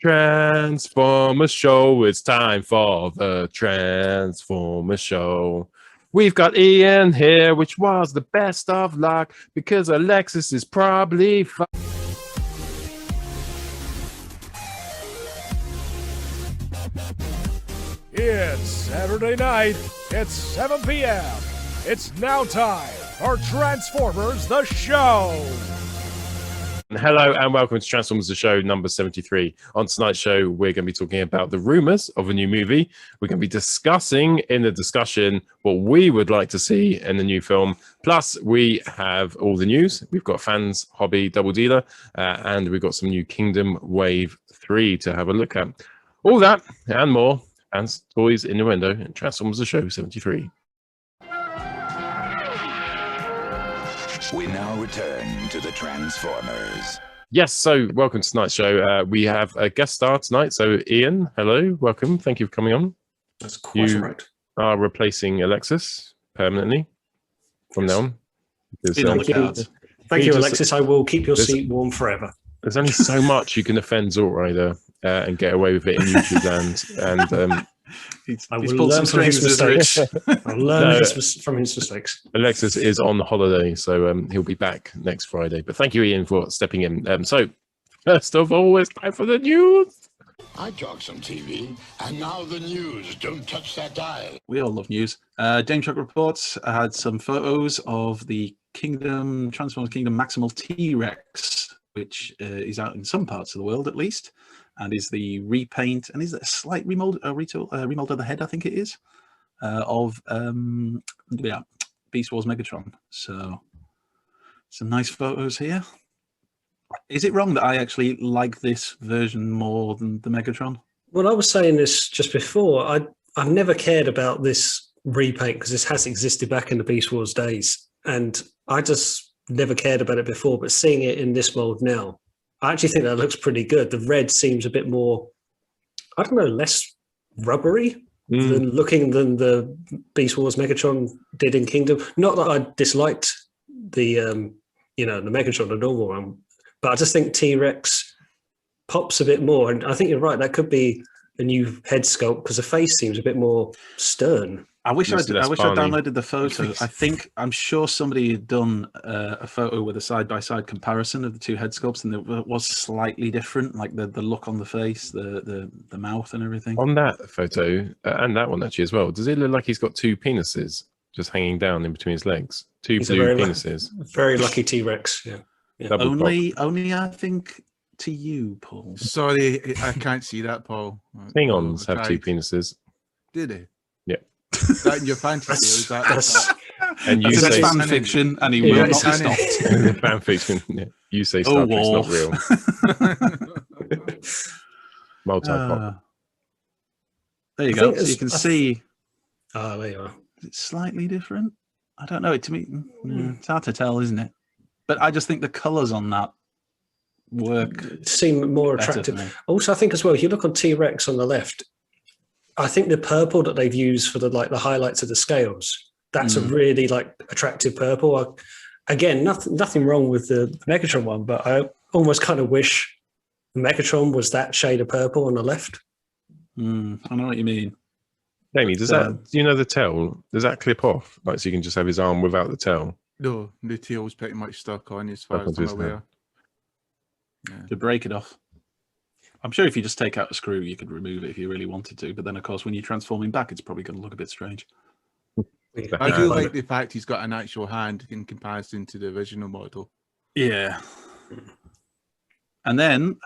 Transformers Show. It's time for the Transformers Show. We've got Ian here, which was the best of luck because Alexis is probably It's Saturday night. It's 7 p.m. It's now time for Transformers the Show. Hello and welcome to Transformers the Show number 73. On tonight's show, we're going to be talking about the rumors of a new movie. We're going to be discussing in the discussion what we would like to see in the new film. Plus, we have all the news. We've got Fans Hobby Doubledealer, and we've got some new Kingdom Wave 3 to have a look at. All that and more. Fanstoys Innuendo and Transformers the Show 73. We now return to the Transformers. Yes, so welcome to tonight's show. We have a guest star tonight. So Ian, hello, welcome. Thank you for coming on. That's quite right. Are replacing Alexis permanently from now on. Because, Thank you, Alexis. I will keep your seat warm forever. There's only so much you can offend Zortrider and get away with it in YouTube land. And I will learn from his mistakes. I'll learn from his mistakes. Alexis is on holiday, so he'll be back next Friday. But thank you, Ian, for stepping in. So, first of all, it's time for the news. I talk some TV, and now the news. Don't touch that dial. We all love news. James Truck Reports had some photos of the Transformers Kingdom Maximal T-Rex, which is out in some parts of the world, at least, and is the repaint, and is it a slight remold of the head, I think it is, of Beast Wars Megatron. So, some nice photos here. Is it wrong that I actually like this version more than the Megatron? Well, I was saying this just before. I've never cared about this repaint because this has existed back in the Beast Wars days, and I just never cared about it before. But seeing it in this mold now, I actually think that looks pretty good. The red seems a bit more, I don't know, less rubbery than the Beast Wars Megatron did in Kingdom. Not that I disliked the the Megatron, the normal one, but I just think T-Rex pops a bit more. And I think you're right, that could be a new head sculpt because the face seems a bit more stern. I wish I downloaded the photo. I'm sure somebody had done a photo with a side-by-side comparison of the two head sculpts, and it was slightly different, like the look on the face, the mouth, and everything. On that photo, and that one actually as well, does it look like he's got two penises just hanging down in between his legs? He's blue penises. Very lucky T-Rex. Yeah. Only I think to you, Paul. Sorry, I can't see that, Paul. Klingons have two penises. Did they? Yeah. Is that in your fantasy? And you say fan fiction, and he will not be stopped. Fan fiction. Yeah. You say Star Trek's not real. Multi-pop. There you go. So you can see. Oh, there you are. It's slightly different. I don't know. To me, it's hard to tell, isn't it? But I just think the colours on that seem more attractive. Also, I think as well, if you look on T-Rex on the left, I think the purple that they've used for the highlights of the scales, that's a really attractive purple. Again, nothing wrong with the Megatron one, but I almost kind of wish the Megatron was that shade of purple on the left. I know what you mean. Jamie, do you know the tail? Does that clip off? So you can just have his arm without the tail? No, the tail's pretty much stuck on as far as I'm aware. Yeah. To break it off. I'm sure if you just take out a screw, you could remove it if you really wanted to. But then, of course, when you transform him back, it's probably going to look a bit strange. I do like the fact he's got an actual hand in comparison to the original model. Yeah. And then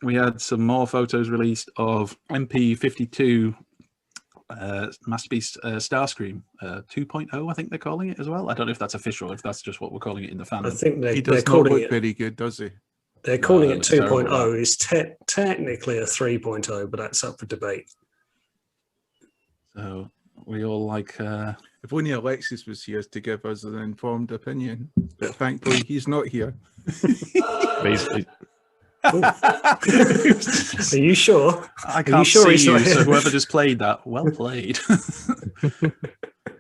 we had some more photos released of MP52 Masterpiece Starscream 2.0, I think they're calling it as well. I don't know if that's official, if that's just what we're calling it in the fandom. I think he does not look very good, does he? They're calling it 2.0. It's technically a 3.0, but that's up for debate. So we all like... If only Alexis was here to give us an informed opinion, but thankfully he's not here. Are you sure? I can't see you, so whoever just played that, well played.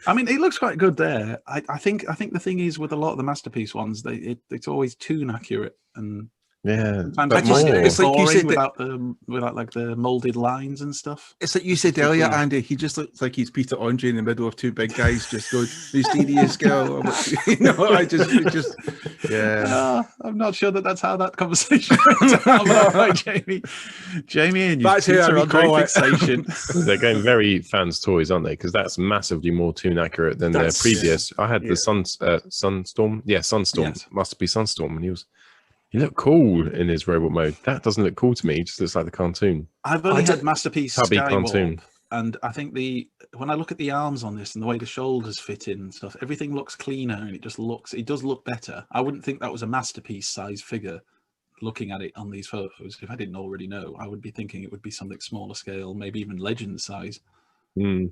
I mean, it looks quite good there. I think the thing is with a lot of the Masterpiece ones, it's always tune accurate, and Yeah, Sometimes but it's just more. it's like you boring said without like the molded lines and stuff. It's like you said earlier, Andy. He just looks like he's Peter Andre in the middle of two big guys, just going "Mysterious girl." You know, yeah. I'm not sure that's how that conversation went down. All right, Jamie, and your That's how I Peter Andre recall it. fixation. They're going very fans toys, aren't they? Because that's massively more toon accurate than their previous. I had the Sunstorm. Yeah, Sunstorm. Yes. Must be Sunstorm. And he looked cool in his robot mode. That doesn't look cool to me. It just looks like the cartoon. I've only had Masterpiece Tubby Skywarp, cartoon. and I think when I look at the arms on this and the way the shoulders fit in and stuff, everything looks cleaner and it does look better. I wouldn't think that was a Masterpiece size figure. Looking at it on these photos, if I didn't already know, I would be thinking it would be something smaller scale, maybe even Legend size. Yeah,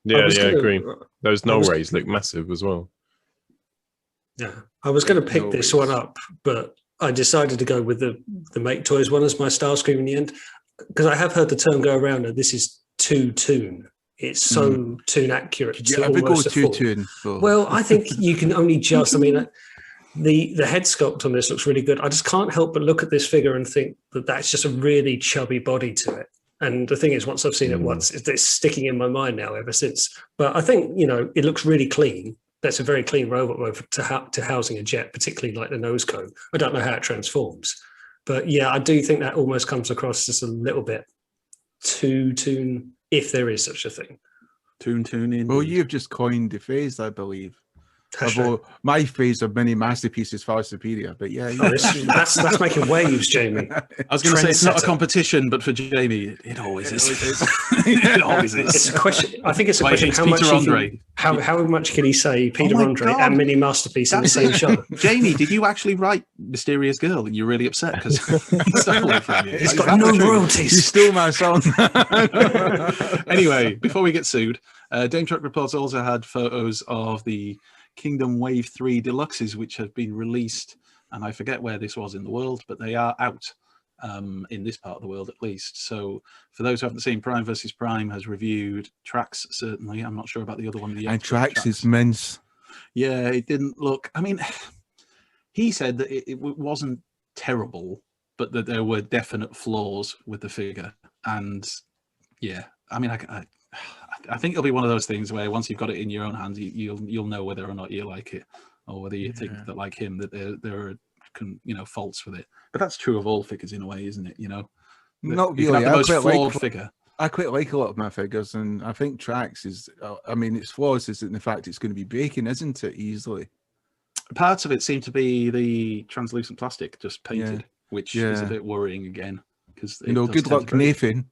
agree. Those null rays look massive as well. Yeah, I was going to pick this one up, but I decided to go with the Make Toys one as my Starscream in the end, because I have heard the term go around that this is too toon. It's so toon accurate. It's almost a too full. toon. Well, I think you can only just. I mean, the head sculpt on this looks really good. I just can't help but look at this figure and think that that's just a really chubby body to it. And the thing is, once I've seen it once, it's sticking in my mind now ever since. But I think, it looks really clean. That's a very clean robot mode to housing a jet, particularly like the nose cone. I don't know how it transforms. But yeah, I do think that almost comes across just a little bit too toon, if there is such a thing. Toon. Well, you've just coined the phrase, I believe. Hashtag. Although my phrase of many masterpieces far superior, but yeah. That's making waves, Jamie. I was going to say it's not a competition, but for Jamie, it always is. It always is. It's a question. I think it's a question. How much can he say Peter Andre and Mini Masterpiece in the same show? Jamie, did you actually write Mysterious Girl and you're really upset because he stole it from you? It's got no royalties. You stole my song. Anyway, before we get sued, Dame Truck Reports also had photos of the Kingdom Wave 3 Deluxes, which have been released, and I forget where this was in the world, but they are out in this part of the world at least. So for those who haven't seen, Prime versus Prime has reviewed Trax, certainly. I'm not sure about the other one yet. And Trax is mince. Yeah, it didn't look... I mean, he said that it wasn't terrible, but that there were definite flaws with the figure. And yeah, I mean, I think it'll be one of those things where once you've got it in your own hands, you'll know whether or not you like it, or whether you think that, like him, that there are faults with it. But that's true of all figures in a way, isn't it? Not you really. can have the most flawed figure. I quite like a lot of my figures, and I think Trax is. I mean, its flaws is in the fact it's going to be breaking, isn't it? Easily. Parts of it seem to be the translucent plastic just painted, which is a bit worrying again. Because good luck, Nathan.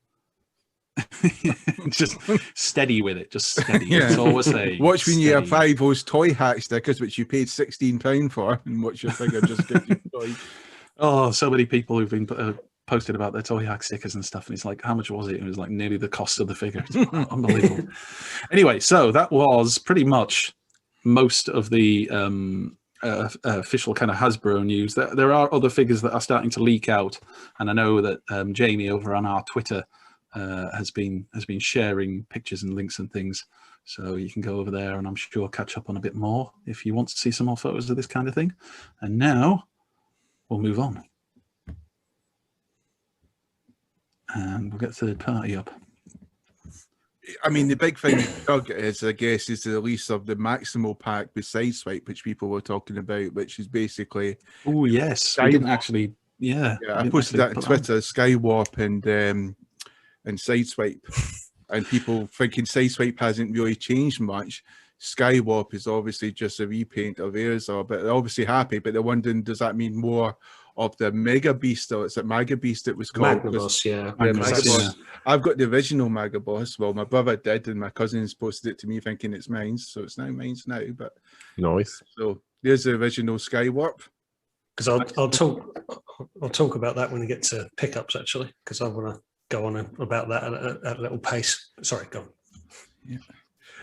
Just steady with it, just steady. That's all we're saying. Watch when you apply those toy hack stickers, which you paid £16 for, and watch your figure just get destroyed. Oh, so many people who've been posted about their toy hack stickers and stuff, and it's like, how much was it? It was like nearly the cost of the figure. It's unbelievable. Anyway, so that was pretty much most of the official kind of Hasbro news. There are other figures that are starting to leak out, and I know that Jamie over on our Twitter has been sharing pictures and links and things, so you can go over there and I'm sure catch up on a bit more if you want to see some more photos of this kind of thing. And now we'll move on and we'll get third party up. I mean, the big thing is, I guess, is the release of the Maximal pack with Sideswipe, which people were talking about, which is basically oh yes, I didn't actually I posted that on Twitter, Skywarp and Sideswipe, and people thinking Sideswipe hasn't really changed much. Skywarp is obviously just a repaint of Arizar, but they're obviously happy, but they're wondering, does that mean more of the Mega Beast, or it's at Mega Beast it was called? Magnaboss, Magnaboss. I've got the original Magaboss. Well, my brother did, and my cousins posted it to me thinking it's mine, so it's now mine's now. But nice. So there's the original Skywarp. Because I'll talk about that when we get to pickups, actually, because I want to go on about that at a little pace. Sorry, go on. Yeah.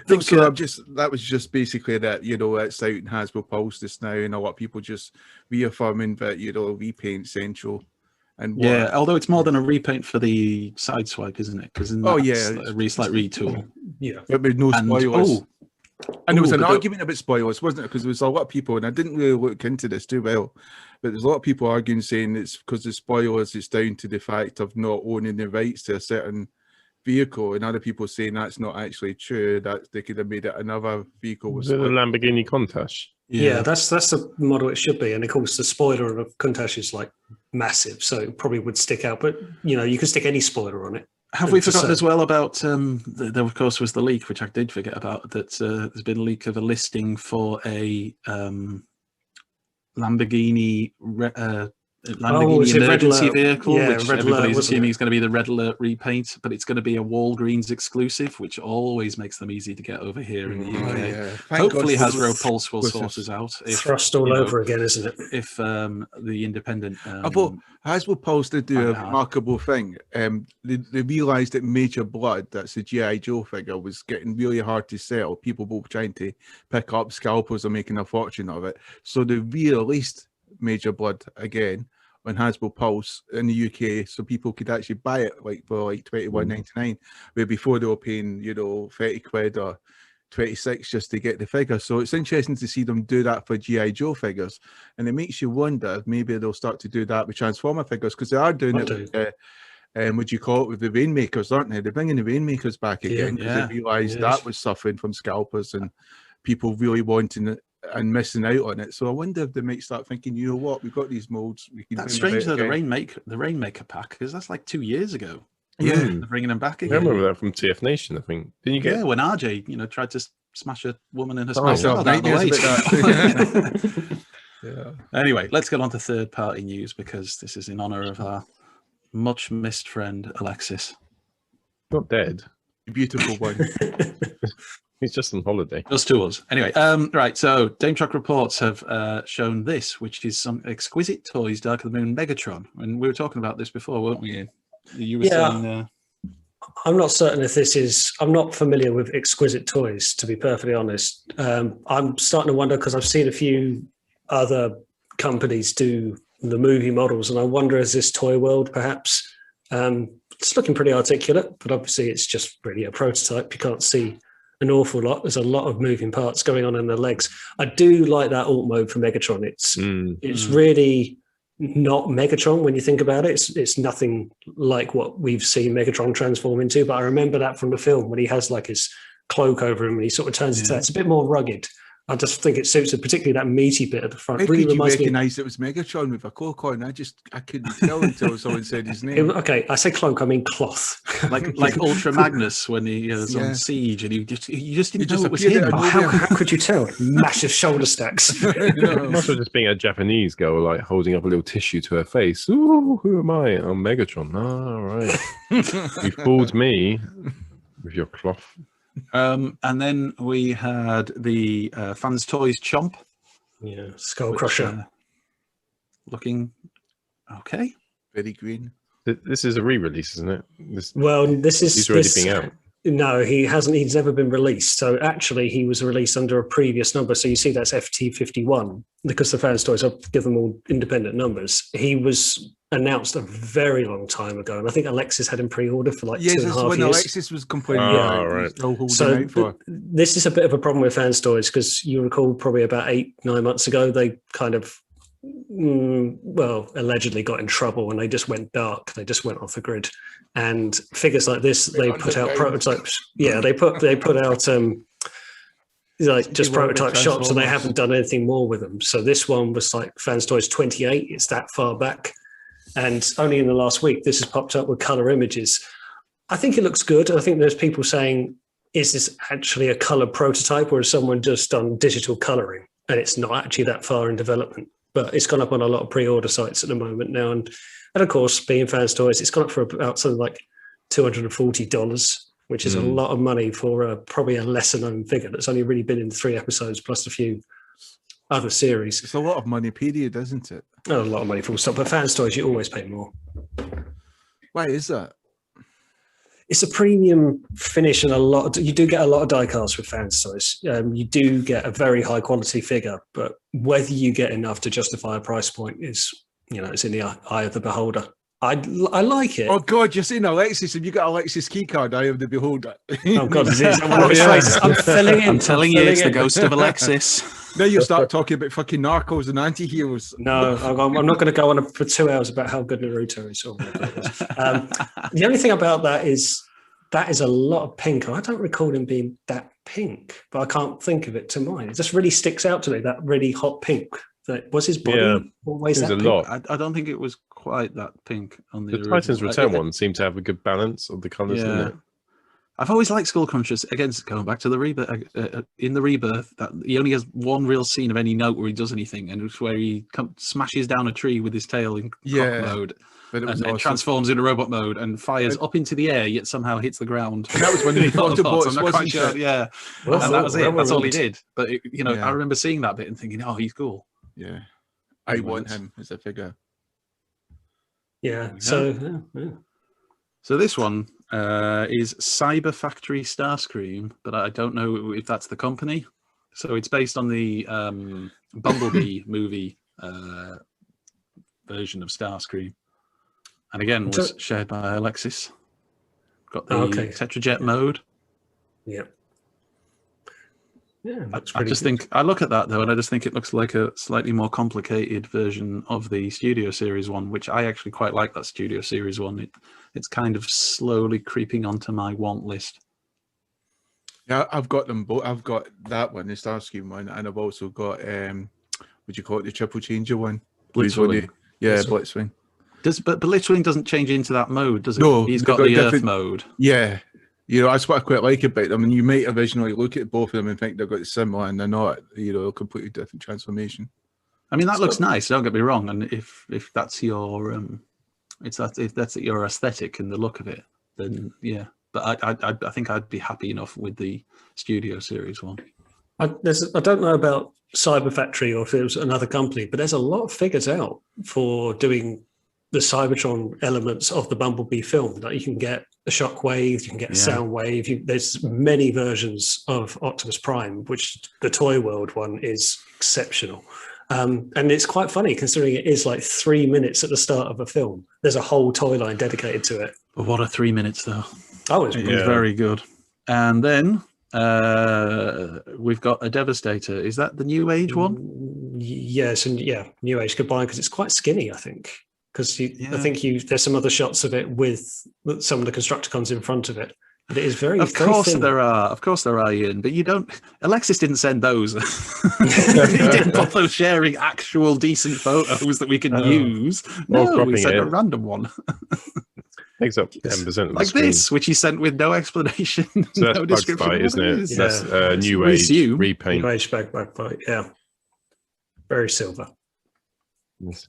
So that was just basically that, it's out in Hasbro Pulse just now, and a lot of people just reaffirming that, repaint central. And although it's more than a repaint for the Sideswipe, isn't it? Because a slight retool. Yeah, but with no spoilers. And there was an argument about spoilers, wasn't it? Because there was a lot of people, and I didn't really look into this too well, But there's a lot of people arguing saying it's because the spoilers, it's down to the fact of not owning the rights to a certain vehicle, and other people saying that's not actually true, that they could have made it another vehicle. Was it a Lamborghini Countach? Yeah, that's the model it should be. And of course, the spoiler of a Countach is like massive, so it probably would stick out. But, you know, you can stick any spoiler on it. Have we forgotten as well about, there of course was the leak, which I did forget about, that there's been a leak of a listing for a Lamborghini emergency vehicle, which everybody's assuming is going to be the Red Alert repaint, but it's going to be a Walgreens exclusive, which always makes them easy to get over here in the UK. Hopefully Hasbro Pulse will sort us out. Thrust all over again, isn't it? If the independent... Hasbro Pulse did do a remarkable thing. They realised that Major Blood, that's the G.I. Joe figure, was getting really hard to sell. People were trying to pick up scalpels and making a fortune of it. So they re-released Major Blood again on Hasbro Pulse in the UK, so people could actually buy it like for like $21.99, where before they were paying, you know, 30 quid or 26 just to get the figure. So it's interesting to see them do that for G.I. Joe figures, and it makes you wonder if maybe they'll start to do that with Transformer figures, because they are doing it with, would you call it, with the Rainmakers, aren't they? They're bringing the Rainmakers back again because they realised that was suffering from scalpers and people really wanting it and missing out on it. So I wonder if they might start thinking, you know what, we've got these molds. We can. That's strange though, the Rainmaker pack, because that's like 2 years ago. Yeah, they're bringing them back again. I remember that from TF Nation, I think. Didn't you get? Yeah, when RJ, you know, tried to smash a woman in her Yeah. Anyway, let's get on to third-party news, because this is in honor of our much missed friend Alexis. Not dead. Beautiful one. He's just on holiday. Just to us. Anyway, right, so Dame Truck Reports have shown this, which is some exquisite toys Dark of the Moon Megatron. And we were talking about this before, weren't we, Ian? You were saying... I'm not certain if this is... I'm not familiar with exquisite toys, to be perfectly honest. I'm starting to wonder, because I've seen a few other companies do the movie models, and I wonder, is this Toy World, perhaps? It's looking pretty articulate, but obviously it's just really a prototype. You can't see an awful lot. There's a lot of moving parts going on in the legs. I do like that alt mode for Megatron. It's really not Megatron when you think about it. It's nothing like what we've seen Megatron transform into, but I remember that from the film when he has like his cloak over him and he sort of turns into that. It's a bit more rugged. I just think it suits it, particularly that meaty bit at the front. How could you recognise it was Megatron with a cloak on? I couldn't tell until someone said his name. Okay, I say cloak, I mean cloth. like Ultra Magnus when he was on Siege, and you just didn't know it was him. How could you tell? Massive shoulder stacks. Must have just being a Japanese girl, like holding up a little tissue to her face. Ooh, who am I? I'm Megatron. All right. You fooled me with your cloth. And then we had the Fanstoys Chomp. Yeah, Skull Crusher. Looking okay. Very green. This is a re-release, isn't it? He's He's already been out. No, he hasn't. He's never been released. So actually, he was released under a previous number. So you see, that's FT51 because the Fanstoys give them all independent numbers. He was announced a very long time ago, and I think Alexis had him pre-ordered for like 2.5 years. Yes, when Alexis was complaining. Right. So this is a bit of a problem with Fanstoys, because you recall probably about 8-9 months ago they kind of allegedly got in trouble when they just went dark. They just went off the grid, and figures like this, they put out prototypes. Yeah, they put out like just prototype shots, and they haven't done anything more with them. So this one was like Fanstoys 28. It's that far back, and only in the last week this has popped up with color images. I think it looks good. I think there's people saying, is this actually a color prototype, or has someone just done digital coloring and it's not actually that far in development? But it's gone up on a lot of pre-order sites at the moment now. And of course, being Fanstoys, it's gone up for about something like $240, which is a lot of money for probably a lesser-known figure that's only really been in 3 episodes plus a few other series. It's a lot of money, period, isn't it? Not a lot of money, full stop. But Fanstoys, you always pay more. Why is that? It's a premium finish, and you do get a lot of die casts with Fanstoys. You do get a very high quality figure, but whether you get enough to justify a price point is, it's in the eye of the beholder. I like it. Oh God, you're saying Alexis. Have you got Alexis key card? Eye of the beholder. Oh God, is that one of his faces? I'm filling in. I'm telling you, it's the ghost of Alexis. Now you start talking about fucking Narcos and anti-heroes. No, I'm not going to go on for 2 hours about how good Naruto is. The only thing about that is a lot of pink. I don't recall him being that pink, but I can't think of it to mind. It just really sticks out to me, that really hot pink. That was his body always that a pink? lot. I don't think it was quite that pink on the original. Titans Return one seemed to have a good balance of the colours, didn't it? I've always liked Skullcrunchers. Again, going back to the Rebirth, in the Rebirth, that he only has one real scene of any note where he does anything, and it's where he smashes down a tree with his tail in croc mode, but it was and then transforms into robot mode and fires up into the air, yet somehow hits the ground. And that was when he Autobots, I'm not quite sure. Yeah, and that was it. That's all he did. But I remember seeing that bit and thinking, "Oh, he's cool." Yeah, I want him as a figure. Yeah. So this one is Cyber Factory Starscream, but I don't know if that's the company. So it's based on the Bumblebee movie version of Starscream, and again was shared by Alexis. Got the Tetrajet mode. Yeah. Yeah, I just think I look at that though, and I just think it looks like a slightly more complicated version of the Studio Series one, which I actually quite like. That Studio Series one, it's kind of slowly creeping onto my want list. Yeah, I've got them both. I've got that one, the Starscream one, and I've also got would you call it the Triple Changer one? Blitzwing. Yeah, Blitzwing. But Blitzwing doesn't change into that mode, does it? No, he's got the Earth mode. Yeah. That's what I quite like about them. And you might originally look at both of them and think they've got similar, and they're not. A completely different transformation. I mean, that looks nice. Don't get me wrong. And if that's your if that's your aesthetic and the look of it, then yeah. But I think I'd be happy enough with the Studio Series one. I don't know about Cyber Factory or if it was another company, but there's a lot of figures out for doing the Cybertron elements of the Bumblebee film. Like you can get a Shockwave, you can get a Soundwave. There's many versions of Optimus Prime, which the Toy World one is exceptional. And it's quite funny considering it is like 3 minutes at the start of a film. There's a whole toy line dedicated to it. But what a 3 minutes though. Oh, it was very good. And then we've got a Devastator. Is that the New Age one? Yes, and New Age combined because it's quite skinny, I think. Because I think there's some other shots of it with some of the Constructicons in front of it. But it is very Of course thin. there are, Ian. But you don't. Alexis didn't send those. He didn't bother sharing actual decent photos that we can use. No, we sent a random one. Takes up 10% of the like screen. this, which he sent with no explanation, So that's no Bugs description. Fight, isn't it? Is. That's New Age repaint. New Age bag fight, yeah. Very silver.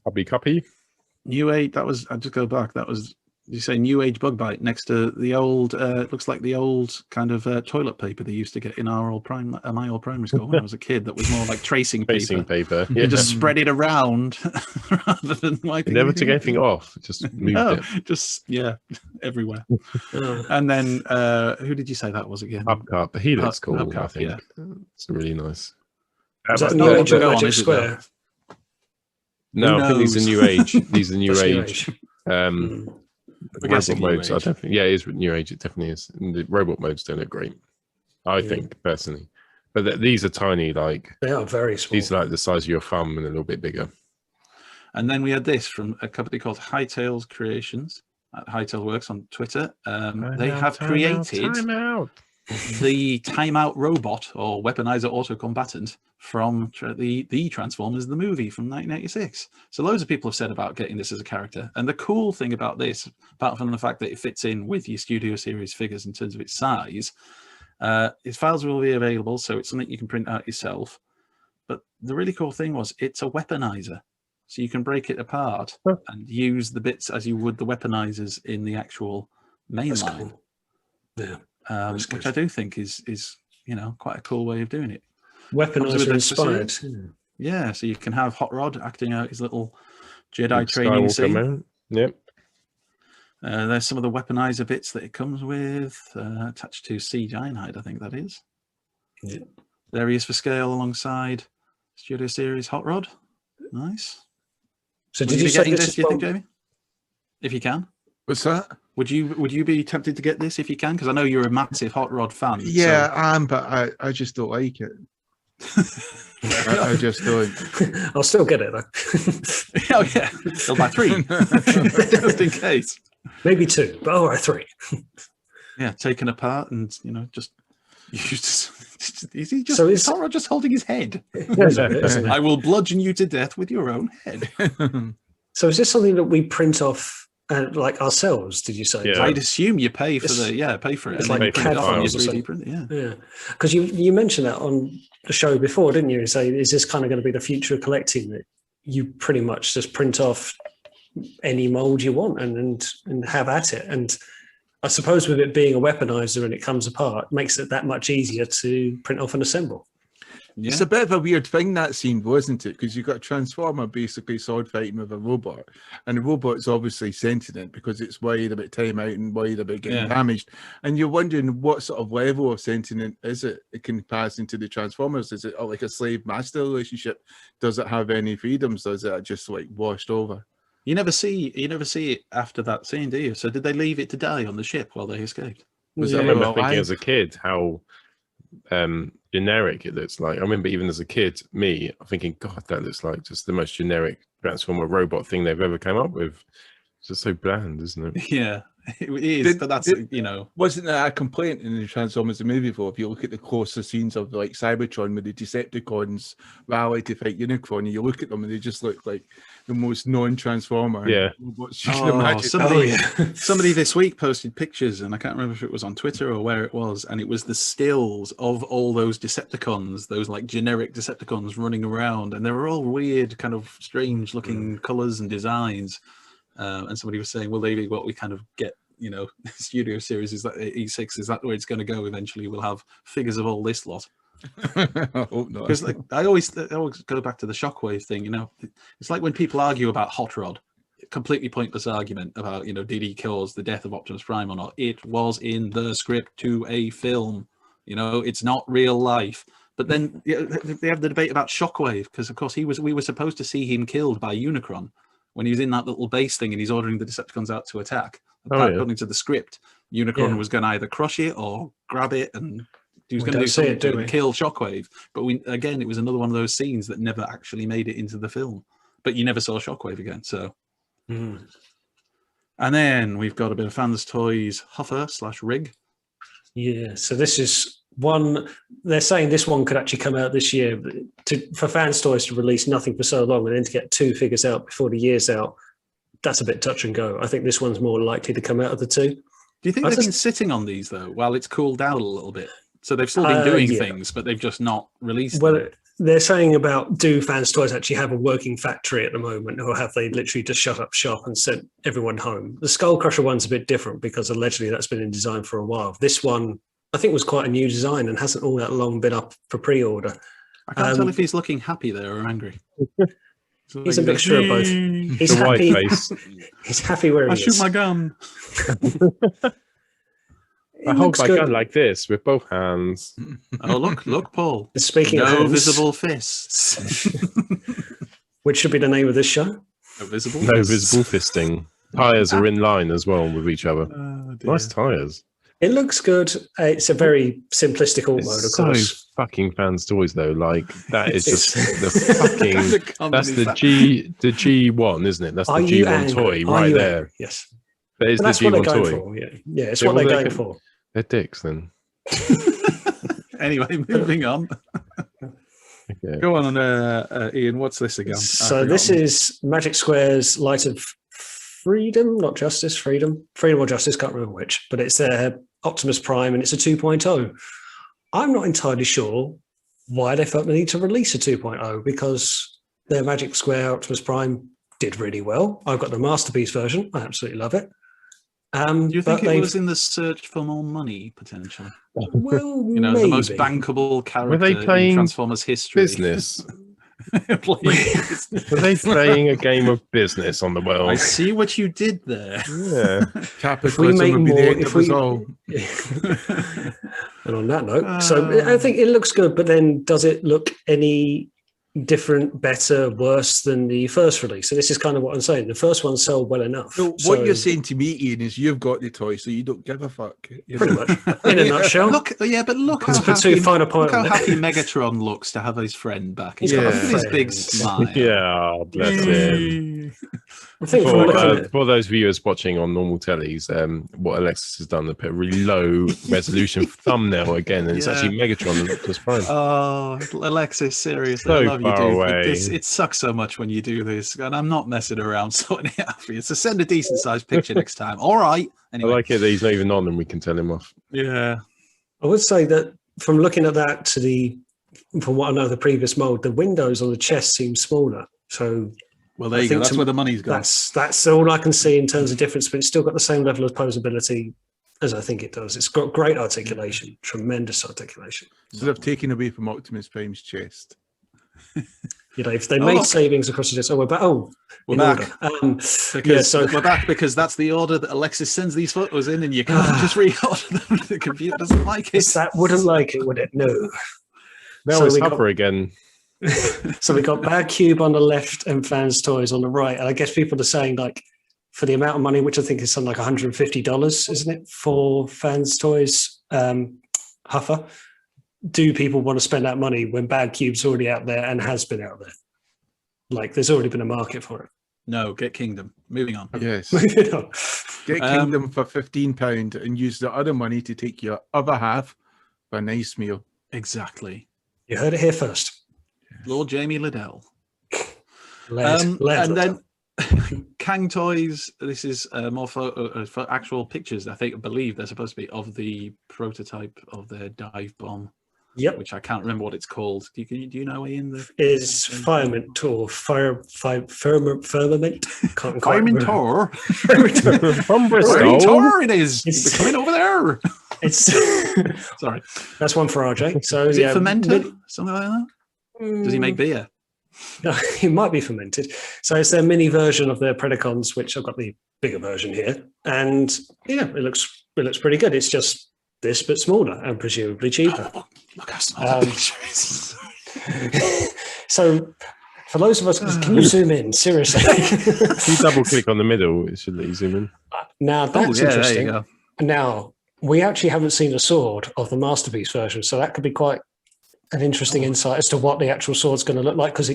Hubby cuppy. New Age. That was. I'll just go back. That was. You say New Age bug bite next to the old. It looks like the old kind of toilet paper they used to get in my old primary school when I was a kid. That was more like tracing paper. Yeah. You just spread it around rather than wiping. Never took anything off. Just moved it. Just everywhere. And then who did you say that was again? Hubcap. He looks cool. Hubcap, I think it's really nice. Is that New Age or Magic Square? No, I think these are New Age. These are New Age. Robot modes. I definitely, it is New Age. It definitely is. And the robot modes don't look great. I think personally, but these are tiny. Like they are very small. These are like the size of your thumb and a little bit bigger. And then we had this from a company called Hightails Creations. Hightail Works on Twitter. They have created the Timeout robot or weaponizer autocombatant from the Transformers the movie from 1986. So loads of people have said about getting this as a character. And the cool thing about this, apart from the fact that it fits in with your Studio Series figures in terms of its size, its files will be available, so it's something you can print out yourself. But the really cool thing was it's a weaponizer. So you can break it apart and use the bits as you would the weaponizers in the actual mainline. Yeah. Which I do think is quite a cool way of doing it. Weaponizer inspired. Yeah, so you can have Hot Rod acting out his little Jedi training scene. Yep. There's some of the weaponizer bits that it comes with, attached to Siege Ironhide, I think that is. Yeah. There he is for scale alongside Studio Series Hot Rod. Nice. So did you say this? Do you think, Jamie? If you can. What's that? Would you be tempted to get this if you can? Because I know you're a massive Hot Rod fan. Yeah, I am, but I just don't like it. I just don't. I'll still get it though. Oh yeah, they'll buy 3 just in case. Maybe 2, but all right, 3. Yeah, taken apart and just. Is he just? So is Tara just holding his head? Isn't it? I will bludgeon you to death with your own head. So is this something that we print off like ourselves? Did you say? Yeah. I'd assume you pay for pay for it. It's and like then you print CAD it off on your files or 3D print. Yeah. Yeah, because you mentioned that on the show before, didn't you? Say, is this kind of going to be the future of collecting, that you pretty much just print off any mold you want and have at it? And I suppose with it being a weaponizer and it comes apart, makes it that much easier to print off and assemble. Yeah. It's a bit of a weird thing, that scene, wasn't it? Because you've got a Transformer basically sword fighting with a robot, and the robot's obviously sentient because it's worried about time out and worried about getting damaged. And you're wondering what sort of level of sentient is it can pass into the Transformers? Is it like a slave-master relationship? Does it have any freedoms? Does it just like washed over? You never see it after that scene, do you? So did they leave it to die on the ship while they escaped? I remember thinking as a kid how generic it looks like. I remember even as a kid, I'm thinking, God, that looks like just the most generic Transformer robot thing they've ever come up with. It's just so bland, isn't it? Yeah, it is. But that's Wasn't that a complaint in the Transformers the movie? Though, if you look at the closer scenes of like Cybertron with the Decepticons rally to fight Unicron, and you look at them and they just look like the most non-Transformer. Yeah. robots you can imagine. Somebody this week posted pictures, and I can't remember if it was on Twitter or where it was, and it was the stills of all those Decepticons, those like generic Decepticons running around, and they were all weird, kind of strange looking colors and designs. And somebody was saying, well, maybe what we kind of get, studio series is that E6, is that where it's going to go eventually? We'll have figures of all this lot. I hope not. Because I always go back to the Shockwave thing. It's like when people argue about Hot Rod, completely pointless argument about did he cause the death of Optimus Prime or not? It was in the script to a film. It's not real life. But then they have the debate about Shockwave, because of course we were supposed to see him killed by Unicron when he was in that little base thing and he's ordering the Decepticons out to attack. According to the script, Unicron was going to either crush it or grab it, and he was going to do something to kill Shockwave. But it was another one of those scenes that never actually made it into the film. But you never saw Shockwave again. So, and then we've got a bit of Fanstoys Huffer/Rig. Yeah. So this is one. They're saying this one could actually come out this year. For Fanstoys to release nothing for so long and then to get 2 figures out before the year's out, that's a bit touch and go. I think this one's more likely to come out of the 2. Do you think they've been sitting on these though while it's cooled down a little bit? So they've still been doing things, but they've just not released them. They're saying about, do Fanstoys actually have a working factory at the moment, or have they literally just shut up shop and sent everyone home? The Skull Crusher one's a bit different because allegedly that's been in design for a while. This one, I think, was quite a new design and hasn't all that long been up for pre-order. I can't tell if he's looking happy there or angry. He's a mixture of both. He's happy. He's happy where he is. I shoot my gun. I hold my gun like this with both hands. Oh, look, Paul. Speaking of hands, visible fists. which should be the name of this show. No visible fisting. Tires are in line as well with each other. Nice tires. It looks good. It's a very simplistic alt mode, of course. So fucking Fanstoys though. Like that is just the fucking. That's the G1, isn't it? That's the G1 toy right there. Yes. That is the G1 toy. Yeah, it's what they're going for. They're dicks then. Anyway, moving on. Okay. Go on, Ian. What's this again? So this is Magic Square's Light of Freedom, not Justice, Freedom or Justice, can't remember which, but it's Optimus Prime and it's a 2.0. I'm not entirely sure why they felt the need to release a 2.0 because their Magic Square Optimus Prime did really well. I've got the Masterpiece version. I absolutely love it. Do you think it was in the search for more money, potentially? Well, the most bankable character in Transformers history. Business. Were they playing a game of business on the world? I see what you did there. Yeah. Capitalism would be the end of us all. And on that note, so I think it looks good, but then does it look any different, better, worse than the first release. So this is kind of what I'm saying. The first one sold well enough. So what you're saying to me, Ian, is you've got the toy, so you don't give a fuck. Pretty much, in a nutshell. Look how Let's put happy, too fine a point look how on it. happy Megatron looks to have his friend back. He's Yeah. got his big Friends. smile. Yeah, bless him. I think from looking at For those viewers watching on normal tellies, what Alexis has done, they put a really low resolution thumbnail again, and it's Yeah. actually Megatron that looks just fine. Oh, Alexis, seriously, So I love you, far dude. away. It sucks so much when you do this, and I'm not messing around sorting it out for you. So send a decent sized picture next time. All right. Anyway. I like it that he's not even on, and we can tell him off. Yeah. I would say that from looking at that from what I know of the previous mold, the windows on the chest seem smaller. So Well, there I you go. think That's where the money's gone. that's all I can see in terms of difference, but it's still got the same level of posability as I think it does. It's got great articulation, tremendous articulation. So they've taken away from Optimus Prime's chest. You know, if they made look. savings across the chest, we're back. We're in back. order. So we're back because that's the order that Alexis sends these photos in, and you can't just reorder them. The computer doesn't like it. That wouldn't like it, would it? No. Now So it's we got- Hopper again. So we got Bad Cube on the left and Fans Toys on the right. And I guess people are saying, like, for the amount of money, which I think is something like $150, isn't it, for Fans Toys Huffer? Do people want to spend that money when Bad Cube's already out there and has been out there? Like, there's already been a market for it. No, get Kingdom. Moving on. Yes. You know? Get Kingdom for £15 and use the other money to take your other half for a nice meal. Exactly. You heard it here first. Lord Jamie Liddell. Led And then Kang Toys. This is more for actual pictures. I believe they're supposed to be of the prototype of their dive bomb, Yep. which I can't remember what it's called. Do you know, Ian? Is Firement or Firmament? Can't quite Fireman remember. Tor. From Fireman Bristol. Tor it is. It's- They're coming over there. It's Sorry. that's one for RJ. So Is yeah, it fermented? Something like that? Does he make beer? No, it might be fermented. So it's their mini version of their Predacons, which I've got the bigger version here, and yeah, it looks pretty good. It's just this, but smaller and presumably cheaper. Oh, look how small the picture is. So for those of us, can you zoom in? Seriously. If you double click on the middle, it should let you zoom in. Now that's There you interesting. go. Now we actually haven't seen a sword of the Masterpiece version, so that could be quite an interesting insight as to what the actual sword's going to look like, because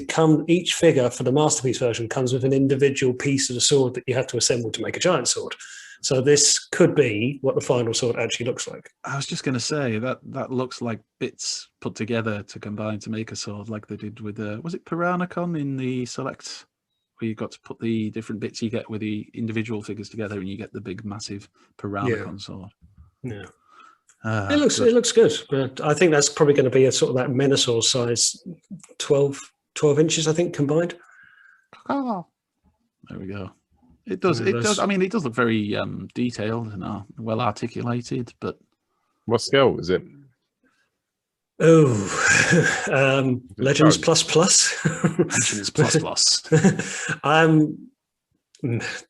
each figure for the Masterpiece version comes with an individual piece of the sword that you have to assemble to make a giant sword. So this could be what the final sword actually looks like. I was just going to say that looks like bits put together to combine to make a sword, like they did with was it Piranacon in the Select, where you got to put the different bits you get with the individual figures together, and you get the big, massive Piranacon sword. Yeah. It It looks good, but I think that's probably going to be a sort of that Menosaur size, 12 inches, I think, combined. There we go. It does. Yeah, It that's- does. I mean, it does look very detailed and well articulated, but What scale is it? Oh, Legends plus plus. Legends plus plus.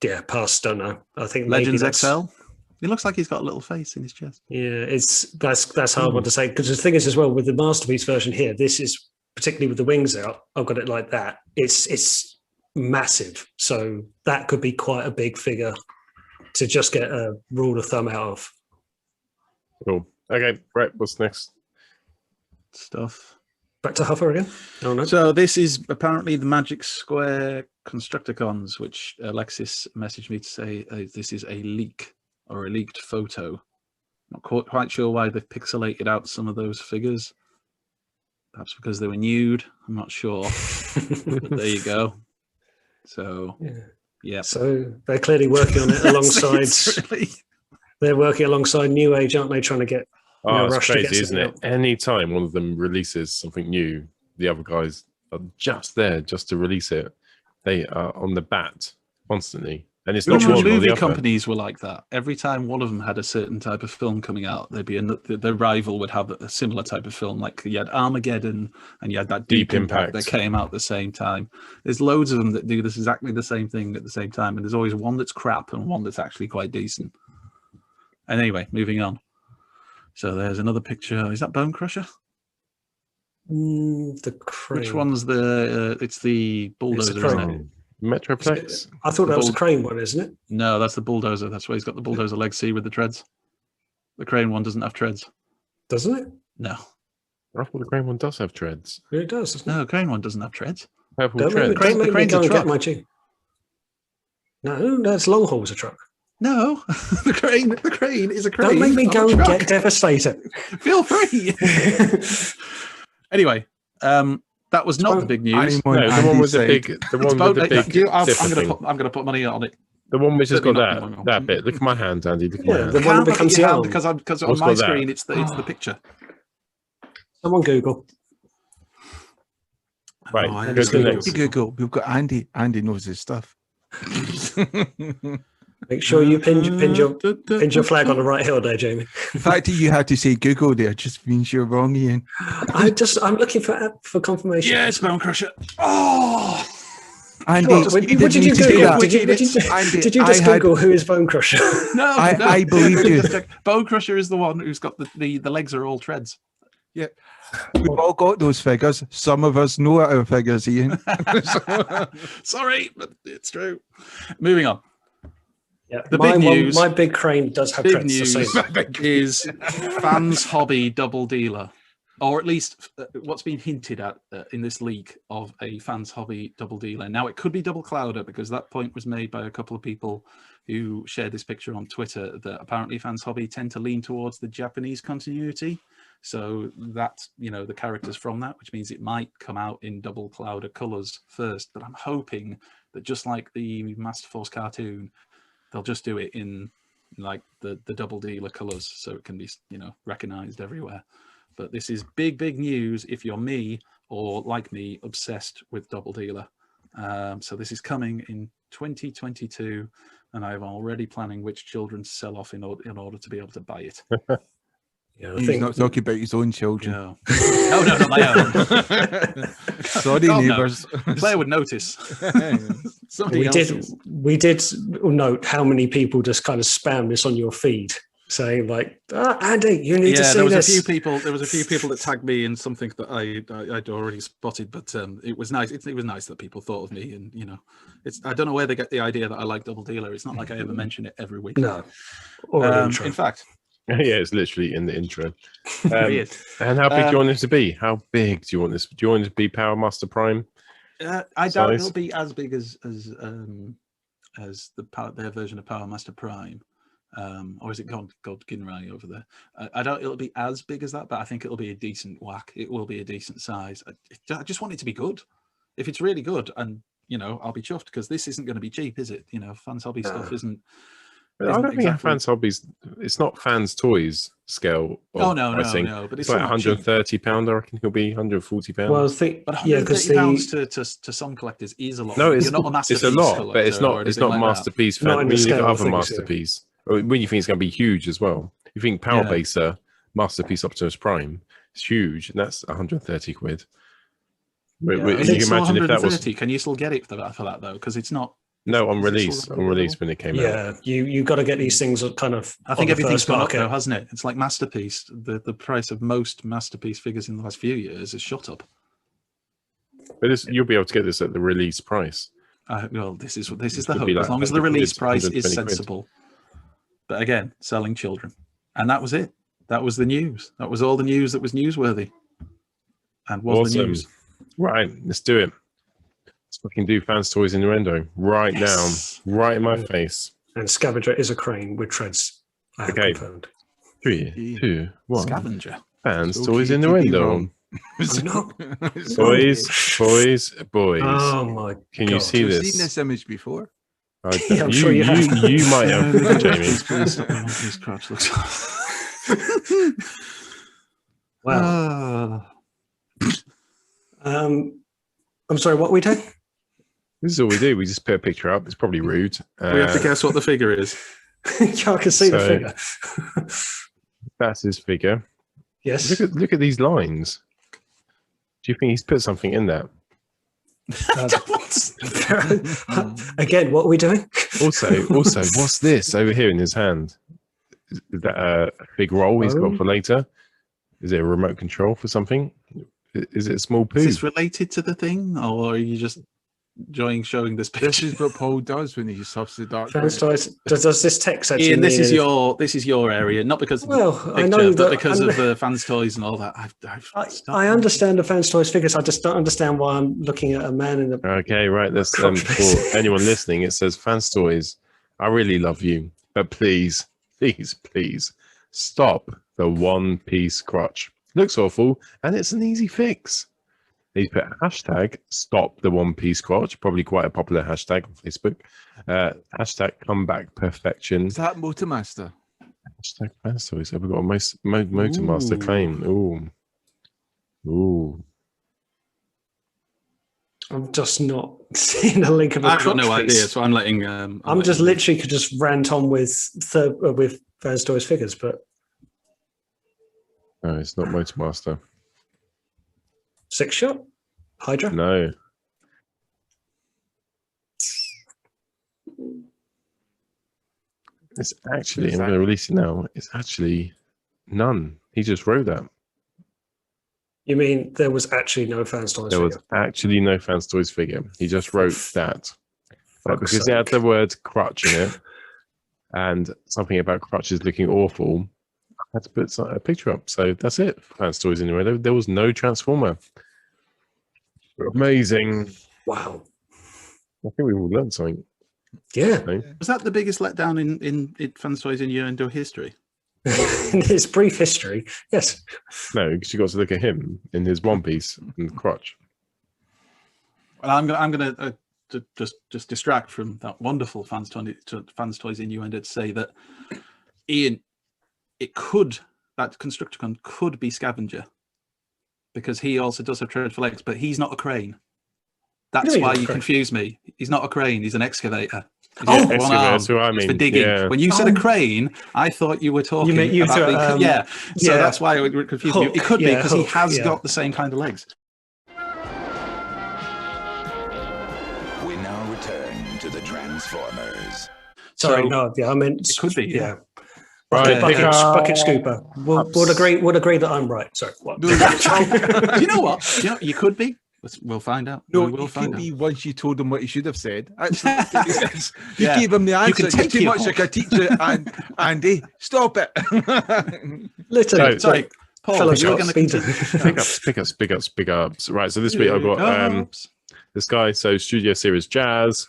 Yeah, pass. Don't know. I think maybe Legends that's- XL. It looks like he's got a little face in his chest. Yeah, that's hard one to say, because the thing is as well with the Masterpiece version here, this is particularly with the wings out. I've got it like that. It's massive, so that could be quite a big figure to just get a rule of thumb out of. Cool. Okay, right. What's next? Stuff. Back to Huffer again. Oh no. So this is apparently the Magic Square Constructicons, which Alexis messaged me to say this is a leak or a leaked photo. Not quite sure why they've pixelated out some of those figures. Perhaps because they were nude. I'm not sure. But there you go. So yeah. So they're clearly working on it alongside. Really... They're working alongside New Age, aren't they? Trying to get. Oh, it's rush to get crazy, isn't something it? Any time one of them releases something new, the other guys are just there just to release it. They are on the bat constantly. And it's not Remember one or the movie other. companies were like that. Every time one of them had a certain type of film coming out, there'd be the rival would have a similar type of film. Like you had Armageddon and you had that Deep Impact that came out at the same time. There's loads of them that do this exactly the same thing at the same time, and there's always one that's crap and one that's actually quite decent. And anyway, moving on. So there's another picture. Is that Bone Crusher? The crane. Which one's the? It's the bulldozer, isn't it? Metroplex. I thought that was the crane one, isn't it? No, that's the bulldozer. That's why he's got the bulldozer legs. See with the treads. The crane one doesn't have treads. Doesn't it? No. I thought the crane one does have treads. Yeah, it does. Doesn't it? No, the crane one doesn't have treads. Purple Don't treads. make me crane's go a and get truck. my tune. No, that's long haul's a truck. No, the crane is a crane. Don't make me not go a and truck. get devastated. Feel free. Anyway, that was not the big news. No, the one with the big. The one with the big. I'm gonna put money on it. The one which has got Certainly not that bit. Look at my hand, Andy. Look at my Yeah, hand. the one that becomes the arm. because on What's my got that? screen it's the picture. Someone Google. Right, Oh, I go just to the Google. next. Google. We've got Andy. Andy knows his stuff. Make sure you pin your flag on the right hill there, Jamie. The fact that you had to say Google there just means you're wrong, Ian. I'm looking for confirmation. Yes, Bone Crusher. Oh, Andy, What did you Google? Did you just Google who is Bone Crusher? no, I believe you. Bone Crusher is the one who's got the legs are all treads. Yeah. We've all got those figures. Some of us know our figures, Ian. Sorry, but it's true. Moving on. Yeah, The big news- My big crane does have Big treads. news The same. is Fans Hobby Double Dealer, or at least what's been hinted at in this leak of a Fans Hobby Double Dealer. Now, it could be Double Clouder because that point was made by a couple of people who shared this picture on Twitter that apparently Fans Hobby tend to lean towards the Japanese continuity. So that's, the characters from that, which means it might come out in Double Clouder colors first. But I'm hoping that just like the Master Force cartoon, they'll just do it in like the Double Dealer colors so it can be, recognized everywhere. But this is big news if you're me or like me, obsessed with Double Dealer. So this is coming in 2022 and I'm already planning which children to sell off in order to be able to buy it. Yeah, I He's think not talking about his own children. No, no, not my own. Sorry, God, no. neighbours. Claire would notice. Somebody we else's. did note how many people just kind of spam this on your feed, saying like, Andy, you need to see there was this. a few people that tagged me in something that I'd already spotted, but it was nice. It was nice that people thought of me, and I don't know where they get the idea that I like Double Dealer. It's not like I ever mention it every week. No, or an intro. In fact, Yeah, it's literally in the intro. weird. And how big do you want this to be? How big do you want this? Do you want it to be Power Master Prime? I doubt size? it'll be as big as their version of Power Master Prime. Or is it God Ginrai over there? I doubt it'll be as big as that, but I think it'll be a decent whack. It will be a decent size. I just want it to be good. If it's really good, and I'll be chuffed because this isn't going to be cheap, is it? Fans hobby stuff isn't. I don't think Fans Hobbies. It's not Fans Toys scale. Oh no, pricing. no. But It's it's like not cheap. £130. I reckon it'll be £140. Well, I think But because £130 to some collectors is a lot. No, it's You're not a masterpiece it's a lot, collector but it's or not anything like that. masterpiece. Not Fan. in When the you look at scale of other things, yeah. masterpiece, or when you think it's going to be huge as well. You think Power Yeah. Baser Masterpiece Optimus Prime is huge, and that's 130 quid. But Yeah, you can imagine if that was Can you still get it for that though? Because it's not. no on is it release still on release when it came out. yeah, you got to get these things kind of. I think on the everything's first gone up market. though, hasn't it? It's like Masterpiece. The price of most Masterpiece figures in the last few years has shot up. But you'll be able to get this at the release price. Well, this is the could hope. be like As long as the 100 release quid, price is 120 quid. sensible. But again, selling children, and that was it. That was the news. That was all the news that was newsworthy, and was the Awesome. news. Right, let's do it. Let's fucking do Fanstoys Innuendo right Yes. now, right in my face. And Scavenger is a crane with treads. I have Okay. confirmed. 3, 2, 1. Scavenger. Fanstoys Innuendo. No. Boys. Oh my! Can you God. see You've this? seen this image before? Yeah, I'm sure you have. You might have, Jamie. Please stop me. His crotch looks. Wow. I'm sorry. What we do? This is all we do. We just put a picture up. It's probably rude. We have to guess what the figure is. I can see the So- figure. That's his figure. Yes. Look at these lines. Do you think he's put something in that? Again, what are we doing? Also, what's this over here in his hand? Is that a big roll he's got for later? Is it a remote control for something? Is it a small poo? Is this related to the thing, or are you just enjoying showing this picture? This is what Paul does when he suffers the dark. Fanstoys, does this text actually Ian, this mean is your area, not because of the Well, picture, I know but that because of the fans' toys and all that. I understand the Fanstoys figures. I just don't understand why I'm looking at a man in the. Okay, right. Let's Crotch for anyone listening. It says Fanstoys. I really love you, but please, stop the one-piece crotch. Looks awful, and it's an easy fix. He's put hashtag stop the one-piece crotch, probably quite a popular hashtag on Facebook. Hashtag comeback perfection. Is that Motormaster? Hashtag Fanstoys. Have we got a Motormaster claim? Ooh. I'm just not seeing a link of a I've got crotch no piece. idea, so I'm letting. I'm just literally could just rant on with Fanstoys figures, but No, it's not Motormaster. Six Shot, Hydra. No. It's actually, I'm going to release it now. It's actually none. He just wrote that. You mean there was actually no Fanstoys There figure? was actually no Fanstoys figure. He just wrote that. But Fuck's because it had sake. the word crutch in it and something about crutches looking awful, I had to put a picture up. So that's it. Fanstoys Innuendo. There was no Transformer. Amazing. Wow. I think we've all learned something. Yeah. Was that the biggest letdown in Fanstoys Innuendo history? In his brief history, yes. No, because you got to look at him in his one piece and crotch. Well, I'm gonna just distract from that wonderful Fanstoys Innuendo to say that Ian, that Constructicon could be Scavenger, because he also does have dreadful legs, but he's not a crane. That's why you confuse me. He's not a crane. He's an excavator. Oh, that's what I mean. For digging. Yeah. When you said a crane, I thought you were talking about So that's why it would confuse me. It could be because he has got the same kind of legs. We now return to the Transformers. Sorry, I meant it could be. Yeah. Right. Bucket scooper. Would agree that I'm right. Sorry. What? Do you know what? You could be. We'll find out. No, we'll find out. Once you told him what he should have said. Actually, you gave him the answer. You can take too much like a teacher, and Andy, stop it. Literally. Sorry, Paul. You're going to pick ups. Right. So this week I've got this guy. So Studio Series Jazz.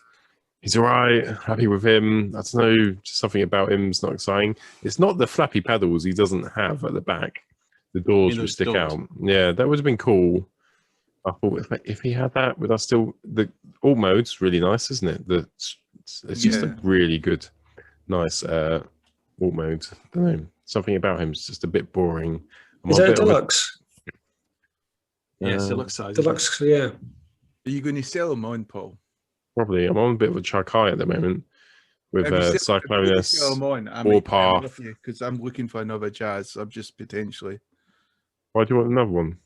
He's all right. Happy with him. I don't know. Just something about him's not exciting. It's not the flappy paddles he doesn't have at the back. The doors would stick out. Yeah, that would have been cool. I thought if he had that, would I still? The alt mode's really nice, isn't it? It's just a really good, nice alt mode. I don't know. Something about him is just a bit boring. Is that a deluxe? Yes, deluxe size. Deluxe, yeah. Are you going to sell him on, Paul? Probably. I'm on a bit of a chuck high at the moment with Cyclonus or Path. Because I'm looking for another Jazz. I'm just potentially. Why do you want another one?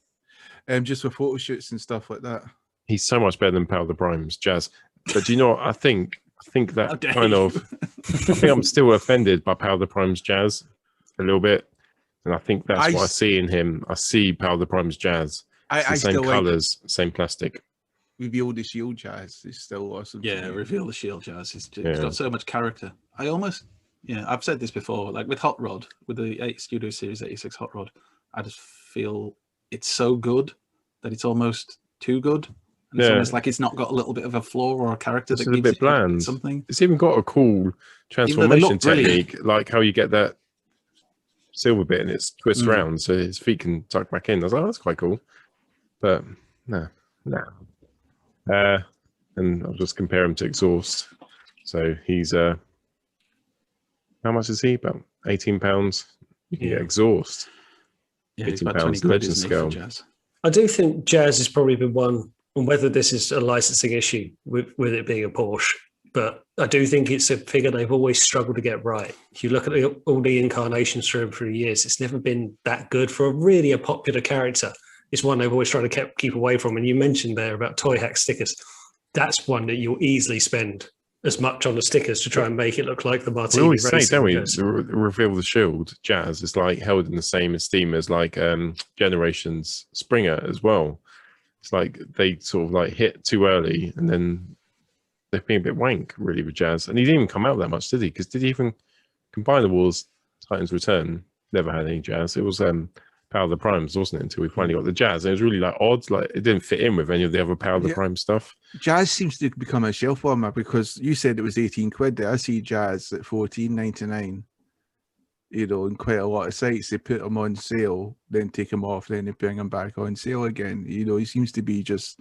Just for photo shoots and stuff like that. He's so much better than Power of the Primes, Jazz. But do you know what? I think that kind of. I think I'm still offended by Power of the Primes, Jazz, a little bit, and I think that's what I see in him. I see Power of the Primes, Jazz. I same still colours, same plastic. Reveal the Shield Jazz. It's still awesome. Yeah, Reveal the Shield Jazz. It's got so much character. I've said this before. Like with Hot Rod, with the Studio Series 86 Hot Rod, I just feel it's so good that it's almost too good. And it's almost like it's not got a little bit of a flaw or a character that gives a bit bland. Something. It's even got a cool transformation technique, like how you get that silver bit and it's twists around so his feet can tuck back in. I was like, oh, that's quite cool. But no. And I'll just compare him to Exhaust. So he's how much is he? About £18. You can get Exhaust. Yeah, it's about 20 quid, isn't it, for Jazz? I do think Jazz has probably been one, and whether this is a licensing issue with it being a Porsche, but I do think it's a figure they've always struggled to get right. If you look at all the incarnations through the years, it's never been that good for a popular character. It's one they've always tried to keep away from. And you mentioned there about Toy Hack stickers. That's one that you'll easily spend as much on the stickers to try and make it look like the We Martini always say, Racing don't we, goes. to reveal the shield, Jazz is like held in the same esteem as like Generations Springer as well. It's like they sort of like hit too early, and then they've been a bit wank really with Jazz. And he didn't even come out that much, did he? Because did he even combine the Wars, Titans Return? Never had any Jazz. It was Power of the Primes, wasn't it? Until we finally got the Jazz. And it was really like odd. Like it didn't fit in with any of the other Power of the Prime stuff. Jazz seems to become a shelf warmer because you said it was 18 quid. I see Jazz at 14.99. You know, in quite a lot of sites, they put them on sale, then take them off, then they bring them back on sale again. You know, he seems to be just,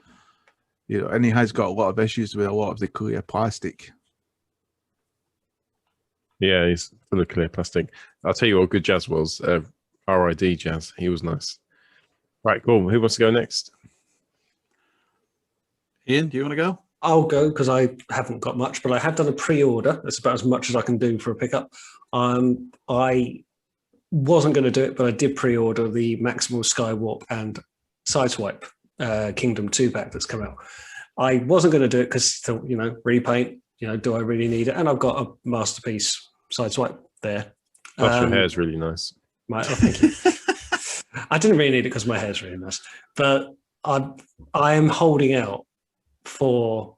you know, and he has got a lot of issues with a lot of the clear plastic. Yeah, he's full of clear plastic. I'll tell you what good Jazz was. RID Jazz. He was nice. Right, cool. Who wants to go next? Ian, do you want to go? I'll go because I haven't got much, but I have done a pre-order. That's about as much as I can do for a pickup. I wasn't going to do it, but I did pre-order the Maximal Skywarp and Sideswipe Kingdom 2-pack that's come out. I wasn't going to do it because, you know, repaint, you know, do I really need it? And I've got a Masterpiece Sideswipe there. Plus your hair's really nice. Thank you. I didn't really need it because my hair's really nice. But I am holding out for...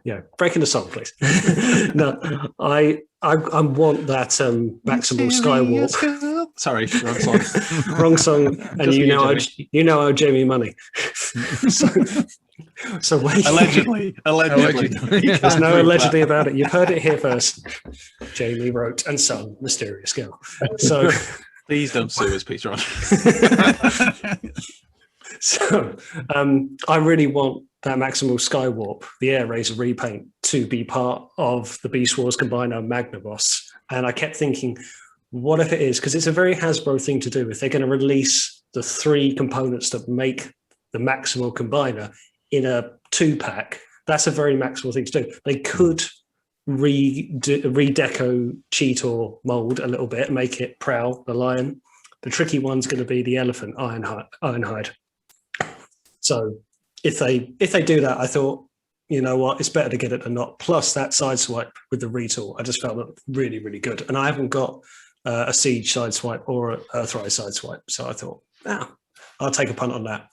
Yeah, breaking the song, please. No, I want that Maximal Skywalk. Sorry, wrong song. Wrong song, and you know I owe Jamie money. so wait. Allegedly. There's no allegedly about it. You've heard it here first. Jamie wrote and sung "Mysterious Girl." So please don't sue us, Peter. So I really want that Maximal Skywarp, the Air Razor repaint, to be part of the Beast Wars Combiner Magnaboss. And I kept thinking, what if it is? Because it's a very Hasbro thing to do. If they're going to release the 3 components that make the Maximal Combiner in a 2-pack, that's a very Maximal thing to do. They could redeco Cheetor mold a little bit, make it Prowl, the lion. The tricky one's going to be the elephant, Ironhide. So if they do that, I thought, you know what, it's better to get it than not. Plus that sideswipe with the retool, I just felt that really, really good. And I haven't got a Siege sideswipe or a Earthrise sideswipe. So I thought, I'll take a punt on that.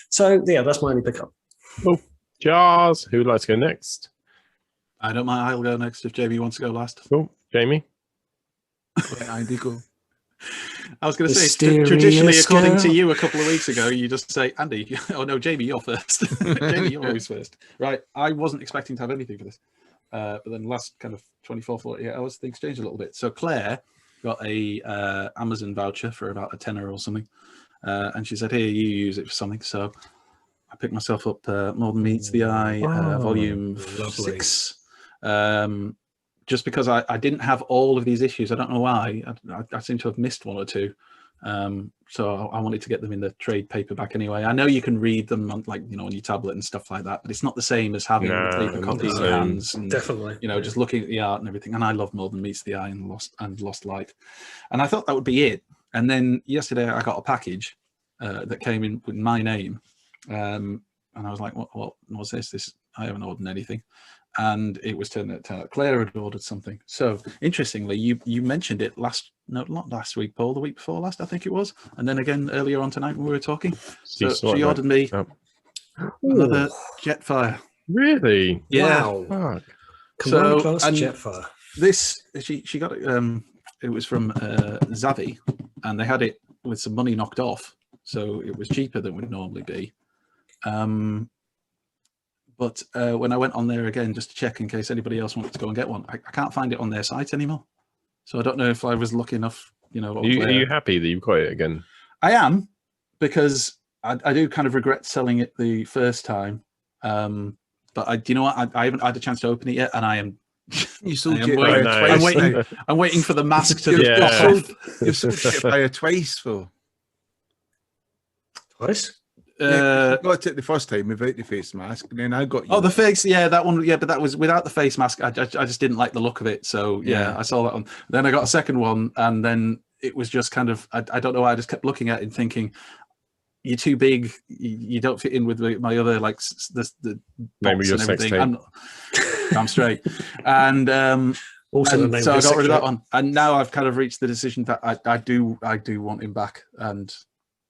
So yeah, that's my only pickup. Cool. Jars, who would like to go next? I don't mind. I'll go next if JB wants to go last. Cool. Jamie? Andy, go. I was going to say, traditionally, according to you a couple of weeks ago, you just say, Andy, oh no, Jamie, you're first. Jamie, you're always first. Right, I wasn't expecting to have anything for this. But then the last kind of 24, 48 hours, things changed a little bit. So Claire got a Amazon voucher for about a tenner or something. And she said, here, you use it for something. So I picked myself up More Than Meets the Eye, volume 6. Just because I didn't have all of these issues. I don't know why. I seem to have missed 1 or 2. So I wanted to get them in the trade paperback anyway. I know you can read them on, like, you know, on your tablet and stuff like that, but it's not the same as having the paper copy in your hands. And, definitely. You know, just looking at the art and everything. And I love More Than Meets the Eye and Lost Light. And I thought that would be it. And then yesterday I got a package that came in with my name. And I was like, what was this? I haven't ordered anything. And it was turned out Claire had ordered something. So interestingly, you mentioned it not last week, Paul, the week before last, I think it was. And then again earlier on tonight when we were talking. So she ordered me another Jetfire. Really? Yeah. Wow. So Jetfire. This she got it. It was from Zavi, and they had it with some money knocked off, so it was cheaper than would normally be. But when I went on there again, just to check in case anybody else wanted to go and get one, I can't find it on their site anymore. So I don't know if I was lucky enough, you know. Are you happy that you've got it again? I am, because I do kind of regret selling it the first time. But you know what? I haven't had a chance to open it yet, and I am. You sold I'm it waiting. I'm waiting for the mask to be off. You've sold Jetfire twice for. Twice? I got it the first time without the face mask, and then I got you. Oh, the face, yeah, that one, yeah, but that was without the face mask. I just didn't like the look of it, so yeah, I saw that one. Then I got a second one, and then it was just kind of, I don't know why, I just kept looking at it and thinking, you're too big. You don't fit in with my other like the box and everything. I'm straight, and Also, and so I got rid of that one, and now I've kind of reached the decision that I do want him back, and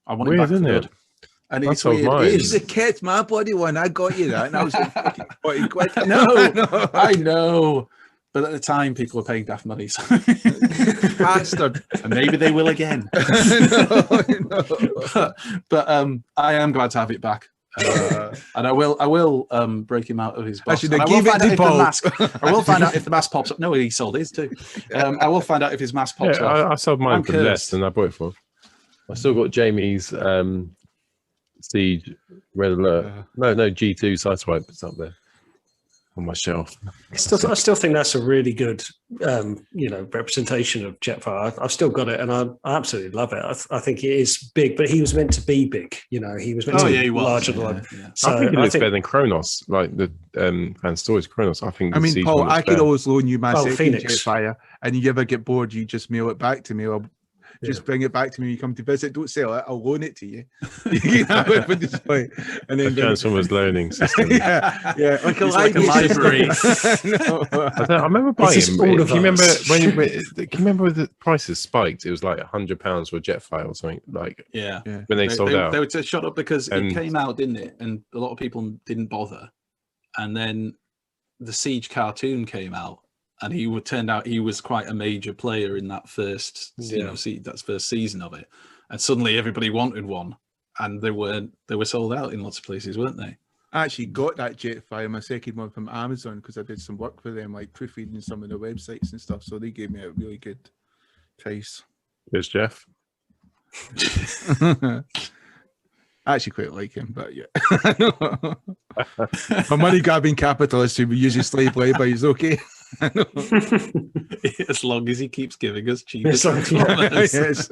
I want him back for good. And it's weird. He's a kid, my bloody one. I got you that, and I was like, fucking 40 quid. No, I know. But at the time, people were paying daft money, so bastard, and maybe they will again. But I am glad to have it back, and I will break him out of his box. Actually, I will find out if the mask. I will find out if the mask pops up. No, he sold his too. I will find out if his mask pops up. I sold mine for less than I bought it for. I still got Jamie's Siege Red Alert. No, G2 Sideswipe. It's up there on my shelf. I still think that's a really good, representation of Jetfire. I've still got it, and I absolutely love it. I think it is big, but he was meant to be big. He was meant to be larger than life. Yeah. So I think it looks better than Kronos, like the Fanstoys Kronos. I think. I mean, Paul, I could always loan you my second Phoenix. Jetfire, and you ever get bored, you just mail it back to me. Or just bring it back to me when you come to visit. Don't sell it. I'll loan it to you. And then Transformers loaning system. yeah, like a library. I remember buying him. Do you remember when the prices spiked? It was like £100 for a Jetfire or something. Like when they sold out. They were shot up because it came out, didn't it? And a lot of people didn't bother. And then the Siege cartoon came out. And turned out he was quite a major player in that first, that first season of it. And suddenly everybody wanted one, and they were sold out in lots of places, weren't they? I actually got that Jetfire, my second one, from Amazon because I did some work for them, like proofreading some of the websites and stuff. So they gave me a really good price. There's Jeff. I actually quite like him, but yeah. A money grabbing capitalist who uses slave labor is okay. As long as he keeps giving us cheap Transformers. Yes.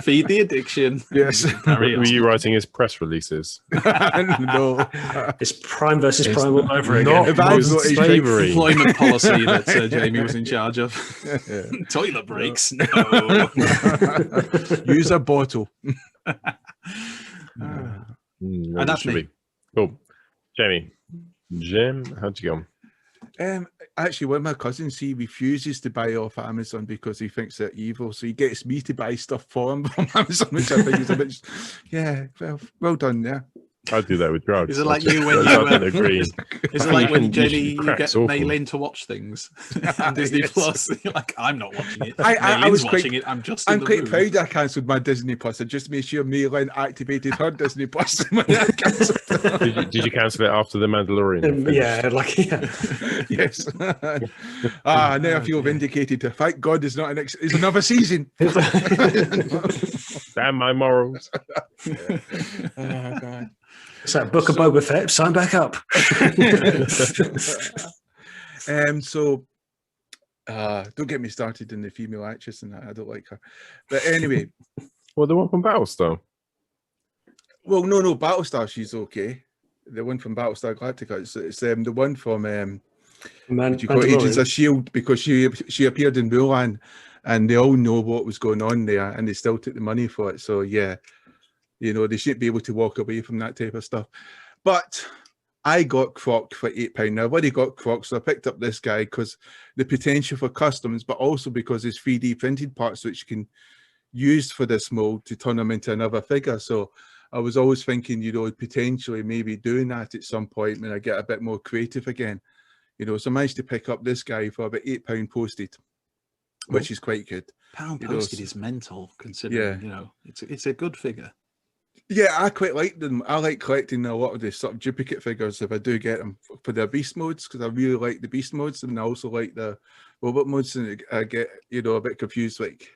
Feed the addiction. Yes. Were you writing his press releases? No. It's Prime versus Prime all over again. If I was slavery employment policy that Jamie was in charge of. Toilet breaks. No. Use a bottle. And that's me. Cool. Jamie, Jim, how'd you go? Actually, one of my cousins, he refuses to buy off Amazon because he thinks they're evil. So he gets me to buy stuff for him from Amazon, which I think is a bit, well done, yeah. I do that with drugs. Is it like you when agree? Is it like when Jamie you get mail in to watch things on Disney Plus? You're like, I'm not watching it. I was watching it. I'm just. I'm quite proud I cancelled my Disney Plus. I just made sure Mail-in activated her Disney Plus when I cancelled it. Did you cancel it after the Mandalorian? Yes. Now I feel vindicated. Thank God there's not there's another season. Damn my morals. Oh God. So Book of Boba Fett, sign back up. Don't get me started in the female actress and that. I don't like her. But anyway. Well, the one from Battlestar. Well, no, Battlestar, she's okay. The one from Battlestar Galactica. It's the one from Agents of S.H.I.E.L.D. because she appeared in Rohan and they all know what was going on there and they still took the money for it. So yeah. They shouldn't be able to walk away from that type of stuff. But I got Croc for £8. Now, I've already got Croc, so I picked up this guy because the potential for customs, but also because there's 3D printed parts which you can use for this mold to turn them into another figure. So I was always thinking, potentially maybe doing that at some point when I get a bit more creative again. So I managed to pick up this guy for about £8 posted, which is quite good. Pound posted is mental, considering, it's a good figure. Yeah, I quite like them. I like collecting a lot of the sort of duplicate figures if I do get them for their beast modes because I really like the beast modes and I also like the robot modes. And I get a bit confused. Like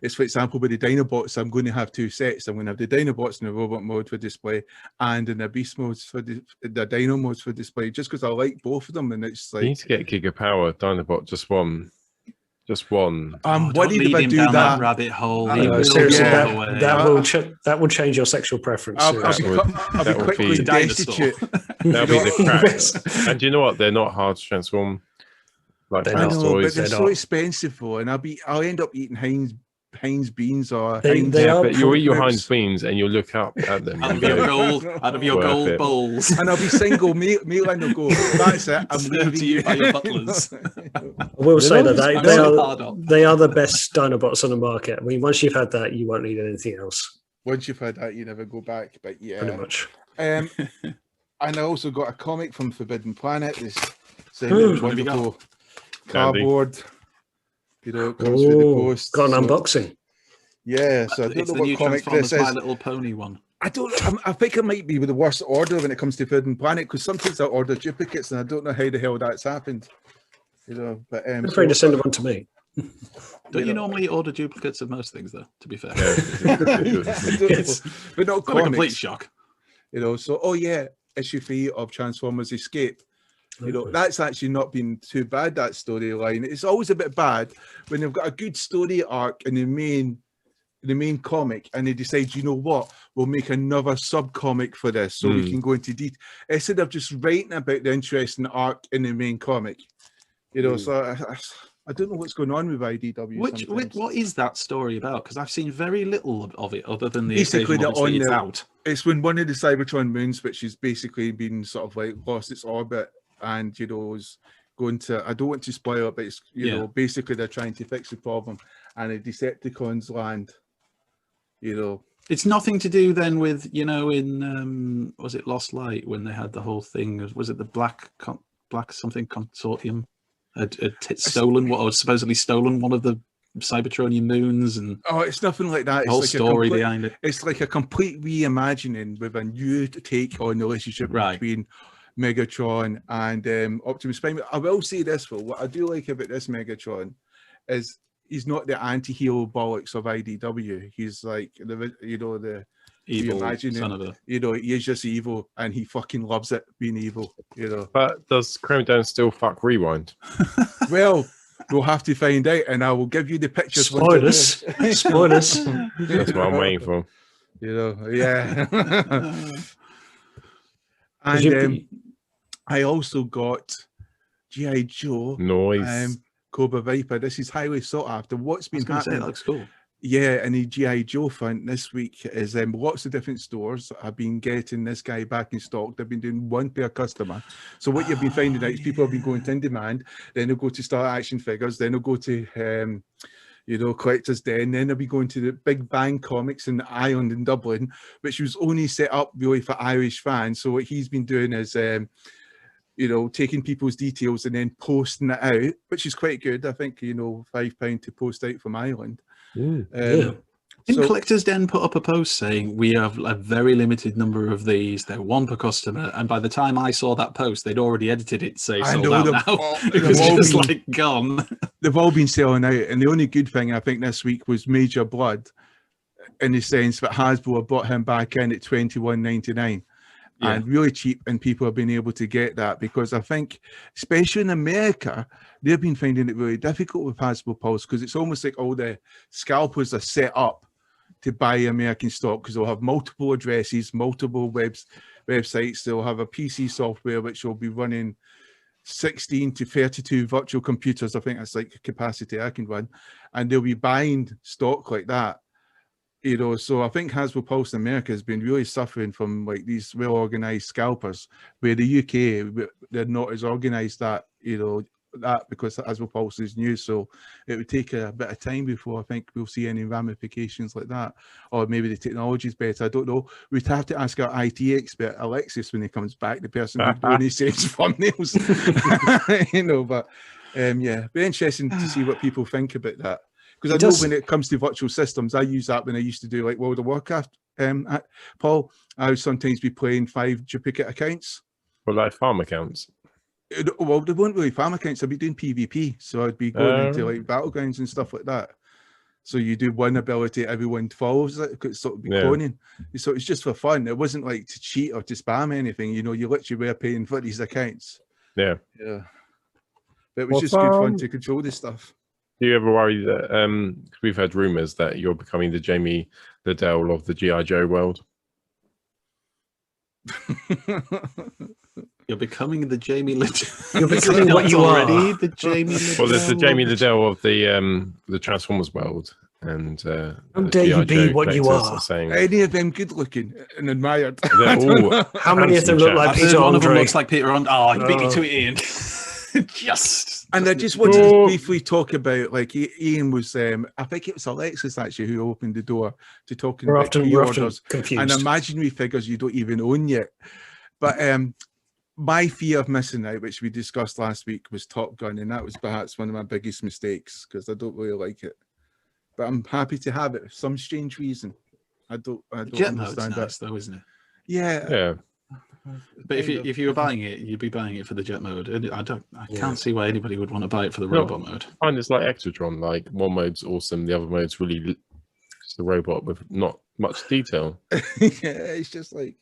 it's for example with the Dinobots, I'm going to have two sets. I'm going to have the Dinobots in the robot mode for display and in the beast modes for the Dino modes for display. Just because I like both of them, and it's like you need to get Giga Power Dinobot just one. I'm worried if I do that rabbit hole. Seriously, that will change your sexual preference. I'll be quickly destitute. That'll be the cracks. And do you know what? They're not hard to transform. Like I know, but they're so expensive though, and I'll end up eating Heinz Heinz beans or They- Heinz. they Yeah, are but you'll eat your fruit Heinz beans and you'll look up at them. Out and of your go, gold Worth it. bowls. and I'll be single. Maitland will go, that's it. I'm Served leaving to you by your butlers. I will say that I'm they so are hard up. they are the best Dinobots on the market. I mean, once you've had that, you won't need anything else. Once you've had that, you never go back. But yeah, Pretty much. And I also got a comic from Forbidden Planet. This Ooh. What have you got? wonderful cardboard. You know, it comes with the post. Got an so- unboxing. Yeah, so I don't It's know the what new comic Transformers this My is. Little Pony one. I think it might be with the worst order when it comes to Forbidden Planet, because sometimes I order duplicates and I don't know how the hell that's happened. You know, but Feel free to send them on to me. Don't you normally order duplicates of most things, though? To be fair, I don't know, Yes. but not it's not a complete comics. shock. You know, so issue 3 of Transformers Escape. You know, that's actually not been too bad, that storyline. It's always a bit bad when they've got a good story arc in the main comic and they decide, you know what, we'll make another sub comic for this so we can go into detail instead of just writing about the interesting arc in the main comic. You know, so I don't know what's going on with IDW. What is that story about? Because I've seen very little of it, other than the Basically, occasion, they're obviously, on it's the- out. It's when one of the Cybertron moons, which has basically been sort of like lost its orbit and, you know, is going to, I don't want to spoil it, but it's, you know, basically they're trying to fix the problem and the Decepticons land, you know. It's nothing to do then with, you know, in was it Lost Light when they had the whole thing? Was it the Black something Consortium had stolen what, or supposedly stolen one of the Cybertronian moons, and Oh, it's nothing like that. the whole It's like story behind it. It's like a complete reimagining with a new take on the relationship between Megatron and Optimus Prime. I will say this, Phil, what I do like about this Megatron is he's not the anti-hero bollocks of IDW. He's like, the Evil reimagining, son of a... he is just evil and he fucking loves it being evil, you know. But does Chromedome still fuck Rewind? Well, we'll have to find out and I will give you the pictures. once I do. Spoilers. Spoilers. That's what I'm waiting for. You know, yeah. 'Cause And I also got G.I. Joe, Noise. Cobra Viper. This is highly sought after. What's I was been going to say, happening? that looks cool. Yeah, and the G.I. Joe front this week is lots of different stores have been getting this guy back in stock. They've been doing one per customer. So what you've been finding out is people have been going to in demand, then they'll go to Star Action Figures, then they'll go to Collector's Den, then they'll be going to the Big Bang Comics in Ireland in Dublin, which was only set up really for Irish fans. So what he's been doing is taking people's details and then posting it out, which is quite good. I think, £5 to post out from Ireland. Yeah. Didn't Collector's Den put up a post saying we have a very limited number of these, they're one per customer, and by the time I saw that post they'd already edited it to say I sold know, out they've now. all- It they've was all just been- like gone. They've all been selling out, and the only good thing I think this week was Major Blood, in the sense that Hasbro have brought him back in at $21.99, and really cheap, and people have been able to get that because I think, especially in America, they've been finding it really difficult with Hasbro Pulse because it's almost like all the scalpers are set up to buy American stock because they'll have multiple addresses, multiple websites. They'll have a PC software which will be running 16 to 32 virtual computers. I think that's like the capacity I can run, and they'll be buying stock like that. So I think Hasbro Pulse in America has been really suffering from like these well-organized scalpers, where the UK, they're not as organized that because Hasbro Pulse is new. So it would take a bit of time before I think we'll see any ramifications like that, or maybe the technology is better. I don't know. We'd have to ask our IT expert Alexis when he comes back, the person who only saves thumbnails. But be interesting to see what people think about that. Because I know when it comes to virtual systems, I use that when I used to do like World of Warcraft. Paul, I would sometimes be playing 5 duplicate accounts. Well, like farm accounts. Well, they weren't really farm accounts. I'd be doing PvP, so I'd be going into like battlegrounds and stuff like that. So you do one ability, everyone follows it. It could sort of be cloning. So it's just for fun. It wasn't like to cheat or to spam anything. You literally were paying for these accounts. Yeah. But it was just good fun to control this stuff. Do you ever worry that 'cause we've heard rumors that you're becoming the Jamie Liddell of the G.I. Joe world? You're becoming the Jamie Liddell. You're becoming what you already are. the Jamie Liddell. Well, there's the Jamie Liddell of the Transformers world, and How dare you G.I. be Joe what you collectors are? saying Any of them good looking and admired? they're all How many of them look like I've Peter heard one of them Andre? looks like Peter Andre. Oh, you beat me Oh. to it, Ian. Just. And I just wanted to briefly talk about, like, Ian was, I think it was Alexis actually who opened the door to talking We're about often pre-orders confused. and imaginary figures you don't even own yet. But my fear of missing out, which we discussed last week, was Top Gun, and that was perhaps one of my biggest mistakes because I don't really like it. But I'm happy to have it for some strange reason. I don't Jet mode's understand nice, that. though, isn't it? Yeah. But if you were buying it, you'd be buying it for the jet mode. And I can't see why anybody would want to buy it for the robot mode. I find it's like Extratron. Like one mode's awesome, the other mode's really just a robot with not much detail. Yeah, it's just like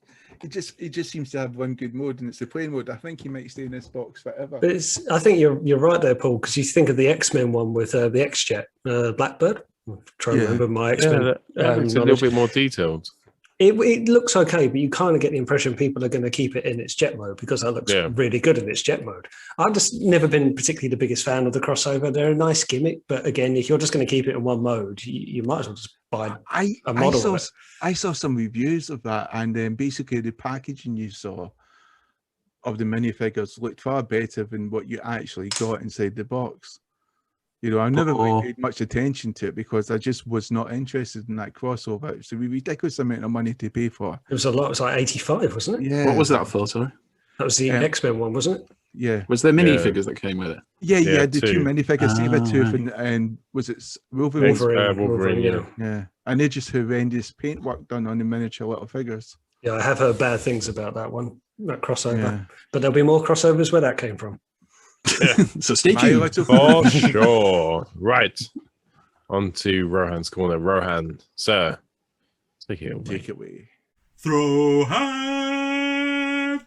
it just seems to have one good mode, and it's the plain mode. I think he might stay in this box forever. But I think you're right there, Paul, because you think of the X-Men one with the X-Jet, Blackbird. I'm trying to remember my X-Men. That looks a little bit more detailed. It looks okay, but you kind of get the impression people are going to keep it in its jet mode because that looks really good in its jet mode. I've just never been particularly the biggest fan of the crossover. They're a nice gimmick, but again, if you're just going to keep it in one mode, you might as well just buy a model of it. I saw some reviews of that, and then basically the packaging you saw of the minifigures looked far better than what you actually got inside the box. You know, I never really paid much attention to it because I just was not interested in that crossover. It's a ridiculous amount of money to pay for. It was a lot. It was like 85, wasn't it? Yeah. What was that for, sorry? That was the X-Men one, wasn't it? Yeah. Was there minifigures that came with it? Yeah, Yeah, the two minifigures, Sabretooth and was it Wolverine? Wolverine, Yeah. And they're just horrendous paintwork done on the miniature little figures. Yeah, I have heard bad things about that one, that crossover. Yeah. But there'll be more crossovers where that came from. So stay tuned. For sure. Right. On to Rohan's corner. Rohan, sir, take it away. Take it away. Throw hand.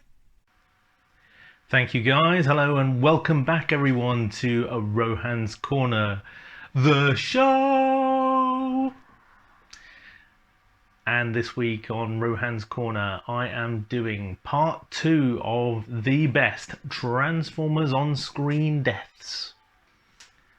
Thank you, guys. Hello and welcome back, everyone, to Rohan's Corner, the show. And this week on Rohan's Corner, I am doing part 2 of the best Transformers on-screen deaths.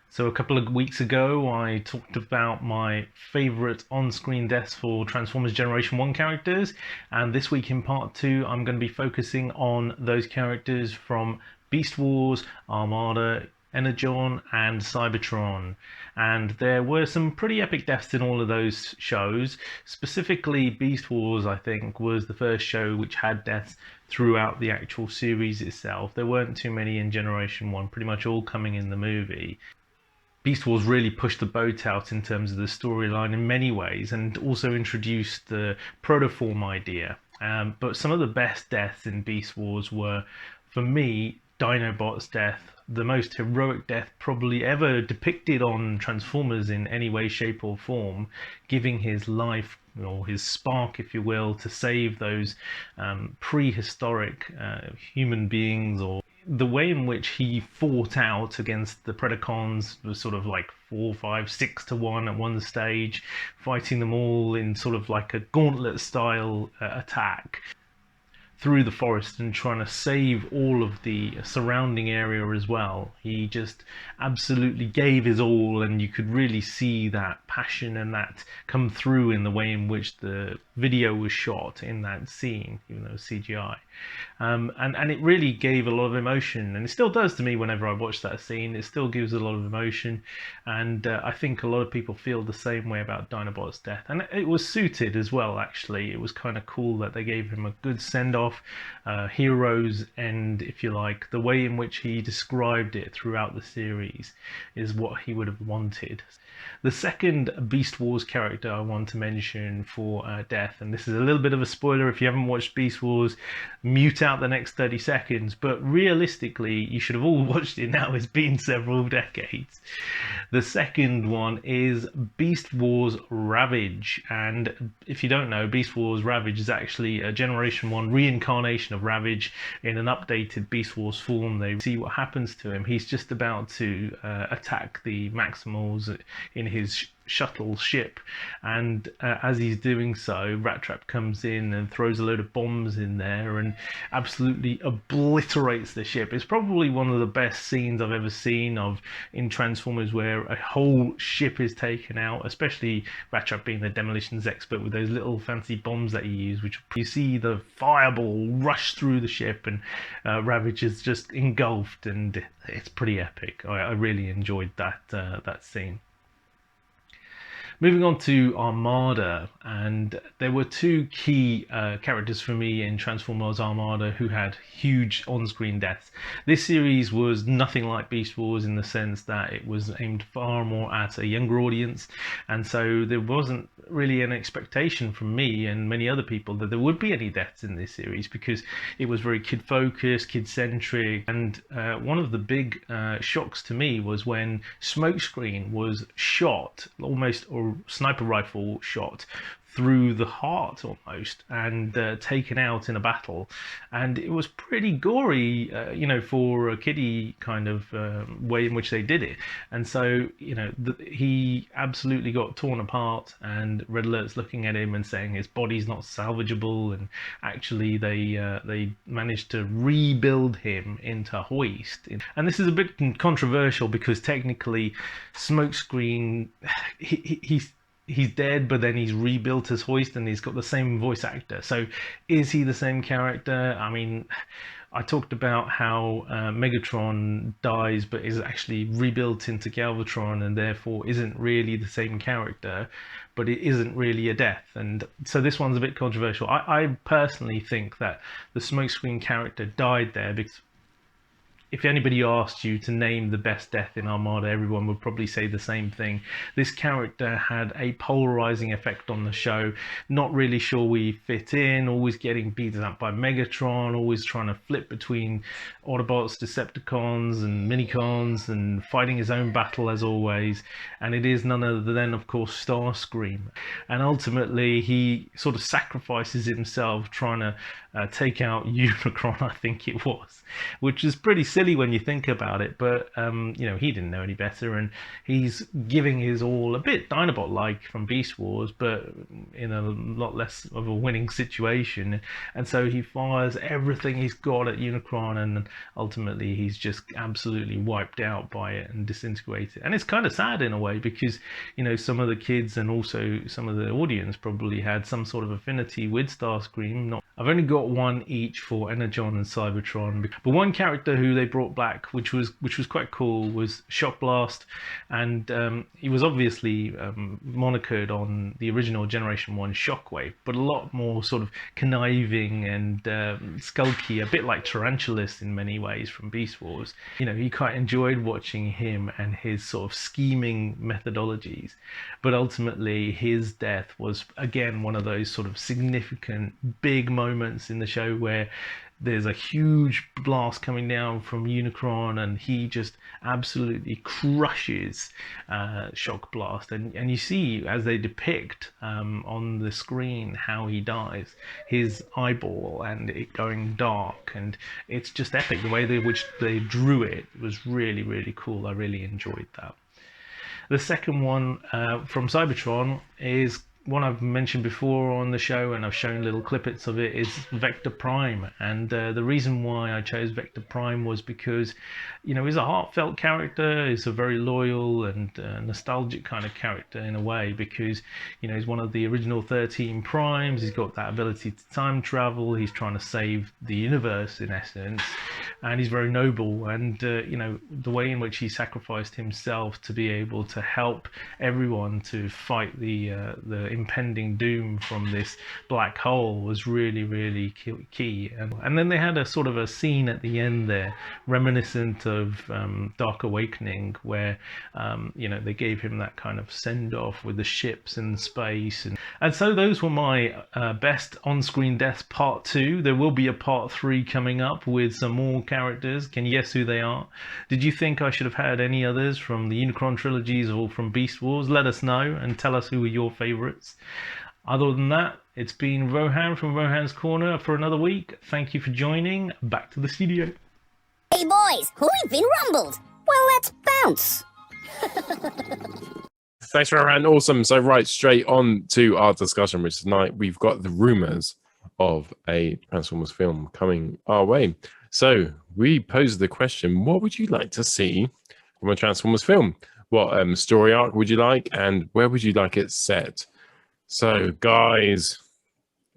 So a couple of weeks ago, I talked about my favourite on-screen deaths for Transformers Generation 1 characters. And this week in part 2, I'm going to be focusing on those characters from Beast Wars, Armada, Energon and Cybertron, and there were some pretty epic deaths in all of those shows. Specifically, Beast Wars, I think, was the first show which had deaths throughout the actual series itself. There weren't too many in Generation 1, pretty much all coming in the movie. Beast Wars really pushed the boat out in terms of the storyline in many ways, and also introduced the protoform idea. But some of the best deaths in Beast Wars were, for me, Dinobot's death, the most heroic death probably ever depicted on Transformers in any way, shape or form, giving his life, or his spark if you will, to save those prehistoric human beings. Or the way in which he fought out against the Predacons was sort of like 4, 5, 6 to 1 at one stage, fighting them all in sort of like a gauntlet style attack through the forest and trying to save all of the surrounding area as well. He just absolutely gave his all, and you could really see that passion and that come through in the way in which the video was shot in that scene, even though it was CGI. And it really gave a lot of emotion, and it still does to me whenever I watch that scene. It still gives a lot of emotion, and I think a lot of people feel the same way about Dinobot's death. And it was suited as well, actually. It was kind of cool that they gave him a good send-off, hero's end, if you like. The way in which he described it throughout the series is what he would have wanted. The second Beast Wars character I want to mention for death, and this is a little bit of a spoiler if you haven't watched Beast Wars, mute out the next 30 seconds, but realistically you should have all watched it now. It's been several decades. The second one is Beast Wars Ravage, and if you don't know, Beast Wars Ravage is actually a Generation 1 reincarnation of Ravage in an updated Beast Wars form. They see what happens to him. He's just about to attack the Maximals in his shuttle ship, and as he's doing so, Rat Trap comes in and throws a load of bombs in there and absolutely obliterates the ship. It's probably one of the best scenes I've ever seen in Transformers, where a whole ship is taken out, especially Rat Trap being the demolitions expert with those little fancy bombs that he used, which you see the fireball rush through the ship, and Ravage is just engulfed, and it's pretty epic. I really enjoyed that scene. Moving on to Armada, and there were two key characters for me in Transformers Armada who had huge on-screen deaths. This series was nothing like Beast Wars in the sense that it was aimed far more at a younger audience, and so there wasn't really an expectation from me and many other people that there would be any deaths in this series, because it was very kid-focused, kid-centric, and one of the big shocks to me was when Smokescreen was shot, almost or sniper rifle shot through the heart almost, and taken out in a battle, and it was pretty gory, for a kiddie kind of way in which they did it. And so he absolutely got torn apart, and Red Alert's looking at him and saying his body's not salvageable, and actually they managed to rebuild him into Hoist. And this is a bit controversial because technically Smokescreen, he's dead, but then he's rebuilt as Hoist, and he's got the same voice actor. So is he the same character? I mean, I talked about how Megatron dies but is actually rebuilt into Galvatron, and therefore isn't really the same character, but it isn't really a death. And so this one's a bit controversial. I personally think that the Smokescreen character died there because if anybody asked you to name the best death in Armada, everyone would probably say the same thing. This character had a polarizing effect on the show. Not really sure we fit in, always getting beaten up by Megatron, always trying to flip between Autobots, Decepticons, and Minicons, and fighting his own battle as always. And it is none other than, of course, Starscream. And ultimately, he sort of sacrifices himself trying to take out Unicron, I think it was, which is pretty silly when you think about it, but he didn't know any better, and he's giving his all, a bit Dinobot-like from Beast Wars, but in a lot less of a winning situation. And so he fires everything he's got at Unicron, and ultimately he's just absolutely wiped out by it and disintegrated. And it's kind of sad in a way, because some of the kids and also some of the audience probably had some sort of affinity with Starscream. I've only got one each for Energon and Cybertron, but one character who they brought back, which was quite cool, was Shock Blast, and he was obviously monikered on the original Generation 1 Shockwave, but a lot more sort of conniving and skulky, a bit like Tarantulas in many ways from Beast Wars. You quite enjoyed watching him and his sort of scheming methodologies, but ultimately his death was again one of those sort of significant big moments in the show where there's a huge blast coming down from Unicron, and he just absolutely crushes Shock Blast. And you see, as they depict on the screen how he dies, his eyeball and it going dark, and it's just epic. The way which they drew it was really, really cool. I really enjoyed that. The second one from Cybertron is one I've mentioned before on the show, and I've shown little clippets of it, is Vector Prime. And the reason why I chose Vector Prime was because, he's a heartfelt character, he's a very loyal and nostalgic kind of character in a way, because, he's one of the original 13 Primes, he's got that ability to time travel, he's trying to save the universe in essence, and he's very noble. And, the way in which he sacrificed himself to be able to help everyone to fight the impending doom from this black hole was really, really key. And then they had a sort of a scene at the end there reminiscent of Dark Awakening, where they gave him that kind of send-off with the ships in space. And so those were my best on-screen deaths part 2. There will be a part 3 coming up with some more characters. Can you guess who they are? Did you think I should have had any others from the Unicron trilogies or from Beast Wars? Let us know and tell us who were your favorites. Other than that, it's been Rohan from Rohan's Corner for another week. Thank you for joining. Back to the studio. Hey boys, we've been rumbled. Well, let's bounce. Thanks for Rohan. Awesome. So right straight on to our discussion, which tonight we've got the rumors of a Transformers film coming our way. So we posed the question: what would you like to see from a Transformers film? What story arc would you like, and where would you like it set? So, guys,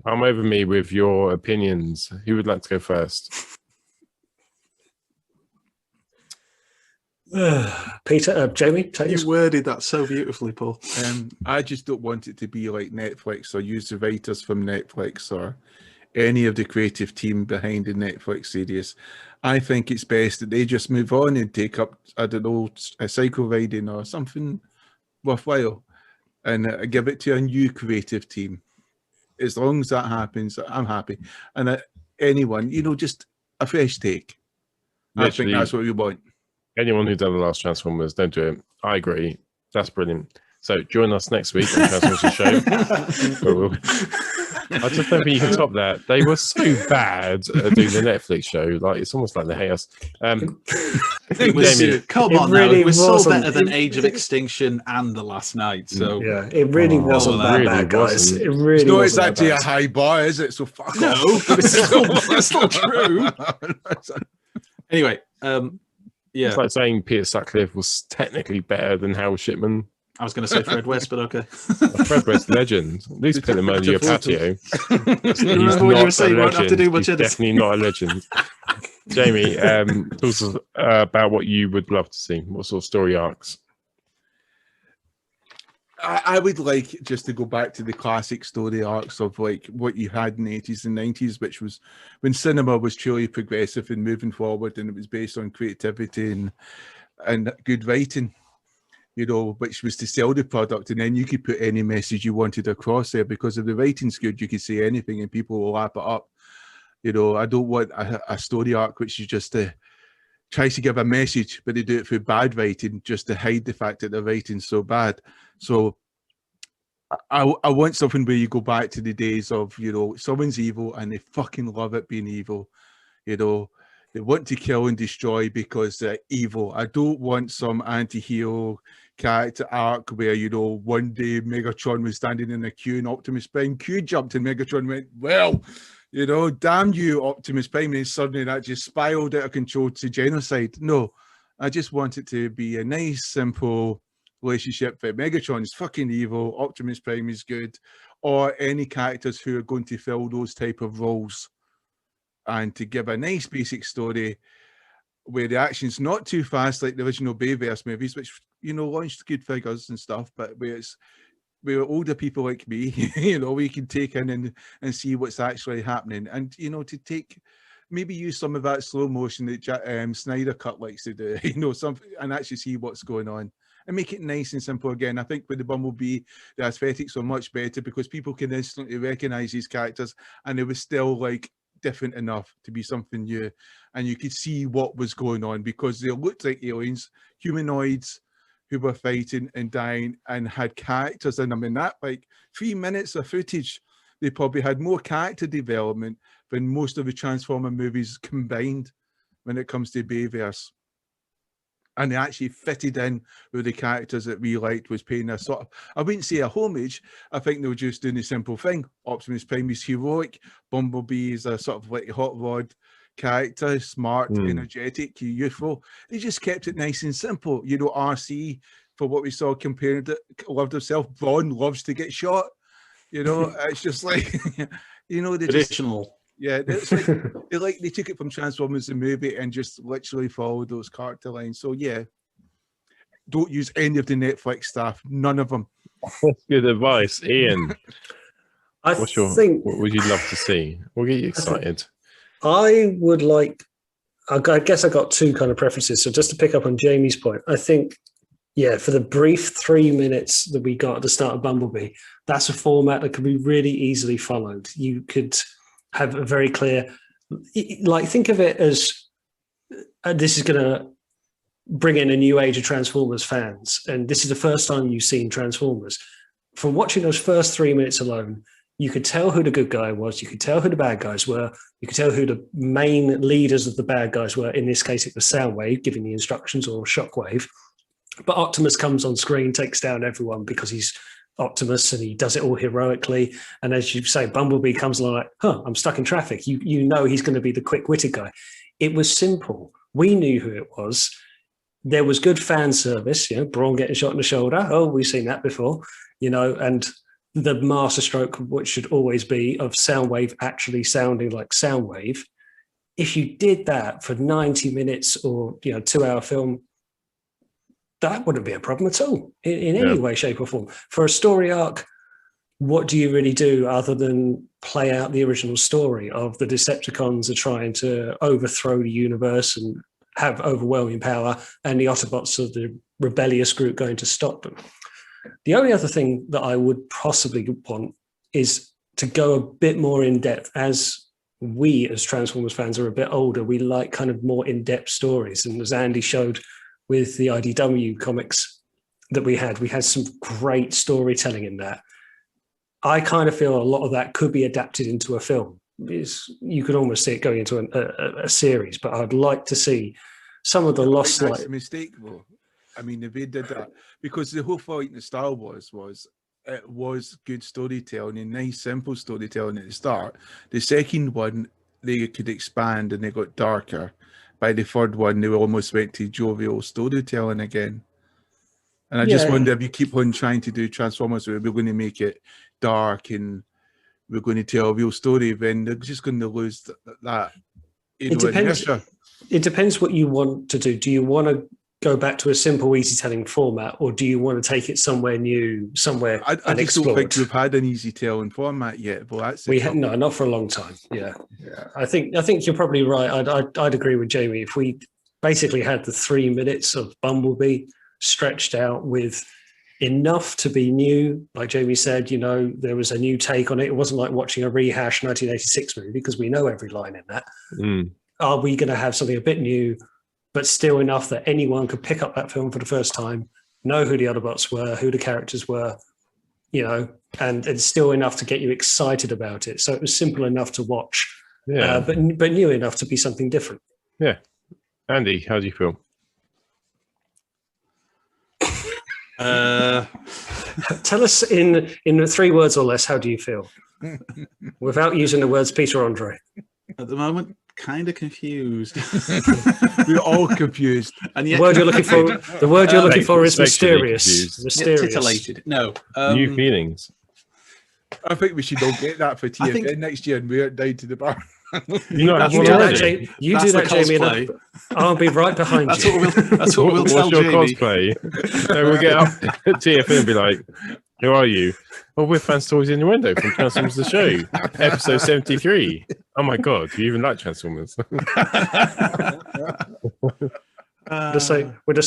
come over me with your opinions. Who would like to go first? Peter, Jamie, take You this. worded that so beautifully, Paul. I just don't want it to be like Netflix or use the writers from Netflix or any of the creative team behind the Netflix series. I think it's best that they just move on and take up, I don't know, a cycle riding or something worthwhile and give it to a new creative team. As long as that happens, I'm happy. And anyone, just a fresh take. Literally, I think that's what we want. anyone who done the last Transformers, don't do it. I agree. That's brilliant. So join us next week on Transformers The Show. I just don't think you can top that. They were so bad at doing the Netflix show. Like, it's almost like they hate us. Jamie, Come on, really now. It was so wasn't. better than Age of Extinction and The Last Night. So Yeah, it really wasn't that really bad, guys. wasn't. It really No, wasn't it's actually that a bad. high bar, is it? So fuck no, off. that's not true. Anyway, yeah, it's like saying Peter Sutcliffe was technically better than Howard Shipman. I was going to say Fred West, but okay. Fred West, legend. At least put him under your patio. He's Remember when you were not saying a you won't have to legend. do much He's editing? definitely not a legend. Jamie, talk to us about what you would love to see. What sort of story arcs? I would like just to go back to the classic story arcs of like what you had in the 80s and 90s, which was when cinema was truly progressive and moving forward, and it was based on creativity and good writing, which was to sell the product, and then you could put any message you wanted across there because if the writing's good, you could say anything and people will lap it up. I don't want a story arc which is just tries to give a message, but they do it through bad writing just to hide the fact that the writing's so bad. So I want something where you go back to the days of, someone's evil and they fucking love it being evil. They want to kill and destroy because they're evil. I don't want some anti-hero character arc where, one day Megatron was standing in a queue and Optimus Prime Q jumped and Megatron went, well, damn you, Optimus Prime, and suddenly that just spiraled out of control to genocide. No, I just want it to be a nice, simple relationship that Megatron is fucking evil, Optimus Prime is good, or any characters who are going to fill those type of roles, and to give a nice basic story where the action's not too fast like the original Bayverse movies, which, launched good figures and stuff, but where older people like me, we can take in and see what's actually happening, and to take maybe use some of that slow motion that Snyder Cut likes to do, something, and actually see what's going on and make it nice and simple again. I think with the Bumblebee, the aesthetics are much better because people can instantly recognize these characters, and it was still like different enough to be something new, and you could see what was going on because they looked like aliens, humanoids who were fighting and dying and had characters in them. In that 3 minutes of footage, they probably had more character development than most of the Transformer movies combined when it comes to Bayverse. And they actually fitted in with the characters that we liked, was paying a sort of, I wouldn't say a homage, I think they were just doing the simple thing. Optimus Prime is heroic, Bumblebee is a sort of like hot rod character, smart, energetic, youthful. They just kept it nice and simple. RC, for what we saw, compared to loved himself. Braun loves to get shot. It's just like, they traditional. Just, yeah, it's like they took it from Transformers the movie and just literally followed those character lines. So yeah, don't use any of the Netflix stuff. None of them. That's good advice, Ian. What would you love to see? We'll get you excited. I would like, I guess I got two kind of preferences. So just to pick up on Jamie's point, I think, for the brief 3 minutes that we got at the start of Bumblebee, that's a format that could be really easily followed. You could have a very clear, think of it as, this is going to bring in a new age of Transformers fans. And this is the first time you've seen Transformers. From watching those first 3 minutes alone, you could tell who the good guy was. You could tell who the bad guys were. You could tell who the main leaders of the bad guys were. In this case, it was Soundwave giving the instructions, or Shockwave. But Optimus comes on screen, takes down everyone because he's Optimus and he does it all heroically. And as you say, Bumblebee comes along like, I'm stuck in traffic. You know he's going to be the quick-witted guy. It was simple. We knew who it was. There was good fan service, Brawn getting shot in the shoulder. Oh, we've seen that before, and the masterstroke, which should always be of Soundwave actually sounding like Soundwave. If you did that for 90 minutes or 2-hour film, that wouldn't be a problem at all in any way, shape, or form. For a story arc, what do you really do other than play out the original story of the Decepticons are trying to overthrow the universe and have overwhelming power, and the Autobots are the rebellious group going to stop them? The only other thing that I would possibly want is to go a bit more in depth. As we, as Transformers fans, are a bit older, we like kind of more in-depth stories. And as Andy showed with the IDW comics that we had some great storytelling in that. I kind of feel a lot of that could be adapted into a film. You could almost see it going into a series, but I'd like to see some of the lost light. That's a mistake, though. I mean, if they did that, because the whole point of Star Wars was it was good storytelling and nice, simple storytelling at the start. The second one, they could expand and they got darker. By the third one, they almost went to jovial storytelling again. And I just wonder if you keep on trying to do Transformers where we're going to make it dark and we're going to tell a real story, then they're just going to lose that. It depends what you want to do. Do you want to go back to a simple, easy-telling format, or do you want to take it somewhere new, somewhere I just don't think we've had an easy-telling format yet. But that's no, not for a long time. Yeah. I think you're probably right. I'd agree with Jamie. If we basically had the 3 minutes of Bumblebee stretched out with enough to be new, like Jamie said, there was a new take on it. It wasn't like watching a rehash 1986 movie because we know every line in that. Are we going to have something a bit new, but still enough that anyone could pick up that film for the first time, know who the Autobots were, who the characters were, and it's still enough to get you excited about it. So it was simple enough to watch, but new enough to be something different. Yeah. Andy, how do you feel? Tell us in 3 words or less, how do you feel? Without using the words Peter Andre. At the moment, kind of confused. We're all confused. And yet, the word you're looking for is mysterious. Titillated. No. New feelings. I think we should all get that for TFN next year and wear it down to the bar. You do that, Jamie, and I'll be right behind you. That's what we'll tell your Jamie. Cosplay? No, we'll get up at TFN and be like, who are you? Well, we're Fanstoys Innuendo from Transformers the Show, episode 73. Oh my God, you even like Transformers? We'll just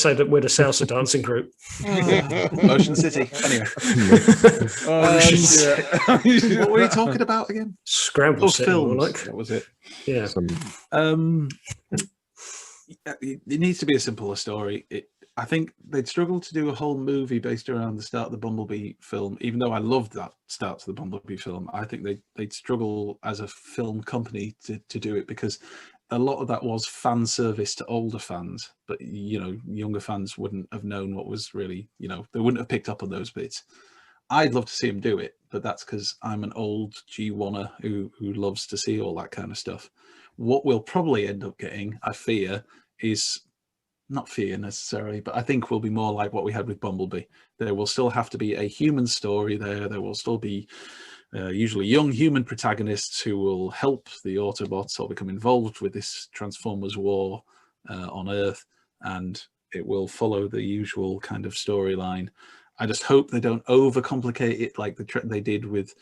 say that we're the salsa dancing group. Ocean City. Anyway. What were you talking about again? Scramble City. Films. That was it. Yeah. It needs to be a simpler story. I think they'd struggle to do a whole movie based around the start of the Bumblebee film, even though I loved that start to the Bumblebee film. I think they'd struggle as a film company to do it because a lot of that was fan service to older fans, but younger fans wouldn't have known what was really, they wouldn't have picked up on those bits. I'd love to see him do it, but that's because I'm an old G1er who loves to see all that kind of stuff. What we'll probably end up getting, I fear, is not fear necessarily, but I think will be more like what we had with Bumblebee. There will still have to be a human story there. There will still be usually young human protagonists who will help the Autobots or become involved with this Transformers war on Earth, and it will follow the usual kind of storyline. I just hope they don't overcomplicate it like they did with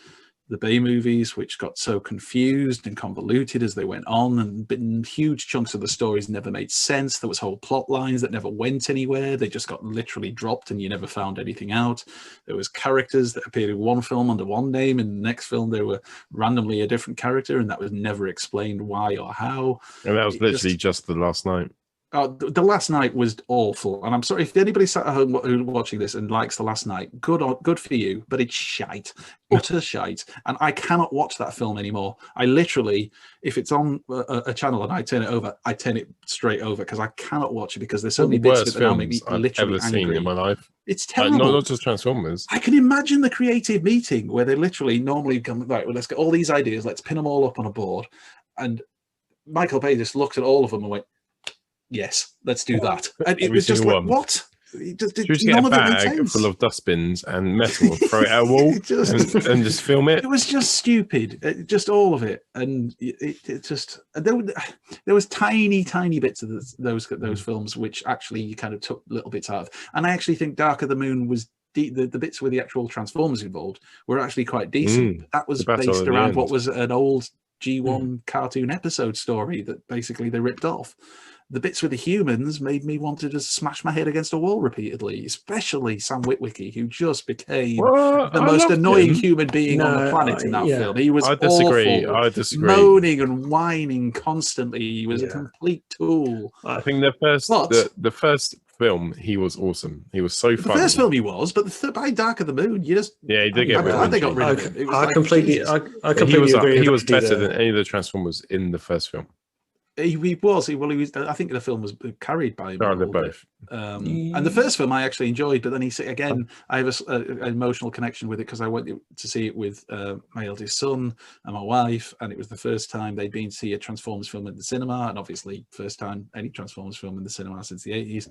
the Bay movies, which got so confused and convoluted as they went on, and huge chunks of the stories never made sense. There was whole plot lines that never went anywhere. They just got literally dropped and you never found anything out. There was characters that appeared in one film under one name, and the next film they were randomly a different character, and that was never explained why or how. And that was literally just The Last Night. The Last Night was awful, and I'm sorry if anybody sat at home watching this and likes The Last Night. Good for you, but it's shite, utter shite, and I cannot watch that film anymore. I literally, if it's on a channel and I turn it over, I turn it straight over because I cannot watch it because there's so many bits that now make me literally I've ever seen in my life. It's terrible. Not just Transformers. I can imagine the creative meeting where they literally normally come, right, well, let's get all these ideas, let's pin them all up on a board, and Michael Bay just looked at all of them and went, yes, let's do that. And it was just like, what? It just, Should we just get a bag full of dustbins and metal, throw it at a wall, and just film it? It was just stupid, just all of it, and it just there was tiny bits of those films which actually you kind of took little bits out of, and I actually think Dark of the Moon was the bits with the actual Transformers involved were actually quite decent. That was based around what was an old G1 cartoon episode story that basically they ripped off. The bits with the humans made me want to just smash my head against a wall repeatedly, especially Sam Witwicky, who just became the most annoying human being on the planet in that film. He was awful, I disagree. Moaning and whining constantly. He was a complete tool. I think the first film, he was awesome. He was so funny. The first film he was, but by Dark of the Moon, you just he did get rid of him. They got rid of him. I completely agree. He was better than any of the Transformers in the first film. He was. I think the film was carried by him. Both. And the first film I actually enjoyed, but then I have an emotional connection with it because I went to see it with my eldest son and my wife, and it was the first time they'd been to see a Transformers film in the cinema, and obviously first time any Transformers film in the cinema since the 80s.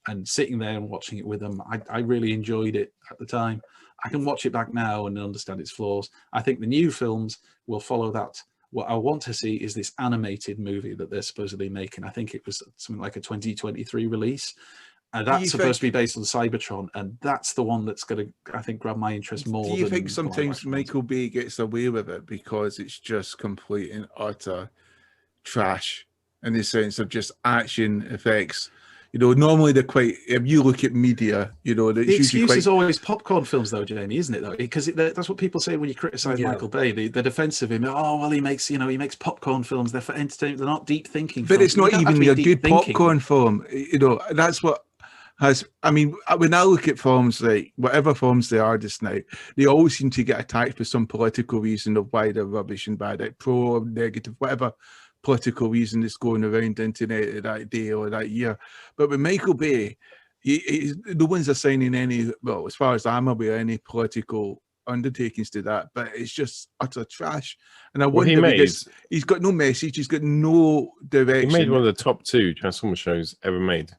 And sitting there and watching it with them, I really enjoyed it at the time. I can watch it back now and understand its flaws. I think the new films will follow that. What I want to see is this animated movie that they're supposedly making. I think it was something like a 2023 release. And that's supposed to be based on Cybertron. And that's the one that's going to, I think, grab my interest more. Do you think sometimes Michael Bay gets away with it because it's just complete and utter trash in the sense of just action effects? Normally they're quite. If you look at media, the excuse is always popcorn films, though, Jamie, isn't it? Though, because that's what people say when you criticise Michael Bay. The defense of him. Oh well, he makes popcorn films. They're for entertainment. They're not deep thinking. But films. It's not even a good popcorn film. That's what has. I mean, when I look at films, like whatever films they are just now, they always seem to get attacked for some political reason of why they're rubbish and bad, like pro or negative, whatever political reason that's going around the internet that day or that year. But with Michael Bay, no one's assigning any, well, as far as I'm aware, any political undertakings to that, but it's just utter trash. And I wonder because he's got no message, he's got no direction. He made one of the top 2 Transformers shows ever made.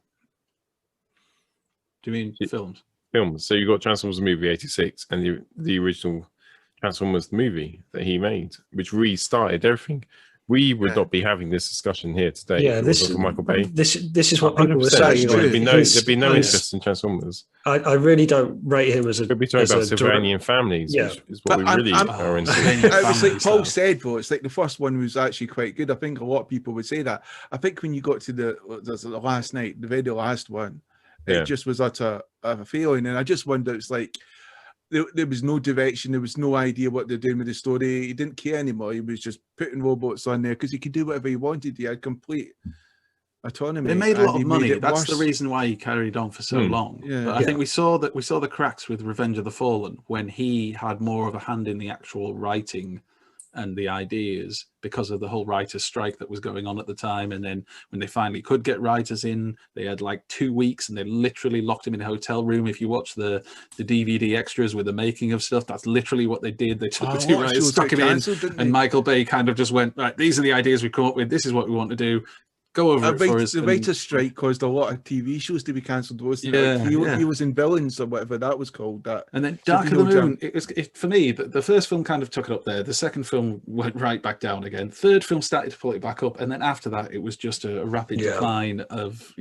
Do you mean films? Films. So you got Transformers movie 86 and the original Transformers movie that he made, which restarted everything. We would not be having this discussion here today. Yeah, this is Michael Bay. This is what people were saying. There'd be no interest in Transformers. I really don't rate him as a. We'd be talking about Sylvanian families, which is what we really are into. It's like Paul said, though. It's like the first one was actually quite good. I think a lot of people would say that. I think when you got to the last night, the very last one, it just was utter a failing, and I just wonder. It's like. There was no direction. There was no idea what they're doing with the story. He didn't care anymore. He was just putting robots on there because he could do whatever he wanted. He had complete autonomy. They made a lot of money. That's the reason why he carried on for so long. Yeah. But I think we saw the cracks with Revenge of the Fallen when he had more of a hand in the actual writing and the ideas because of the whole writers' strike that was going on at the time. And then when they finally could get writers in, they had like 2 weeks and they literally locked him in a hotel room. If you watch the DVD extras with the making of stuff, that's literally what they did. They took the 2 writers, stuck him in, and Michael Bay kind of just went, right, these are the ideas we come up with. This is what we want to do. Go over it for us. The writer's strike caused a lot of TV shows to be cancelled. He was in Villains or whatever that was called. That and then Dark of the Moon. For me, the first film kind of took it up there. The second film went right back down again. Third film started to pull it back up, and then after that, it was just a rapid decline of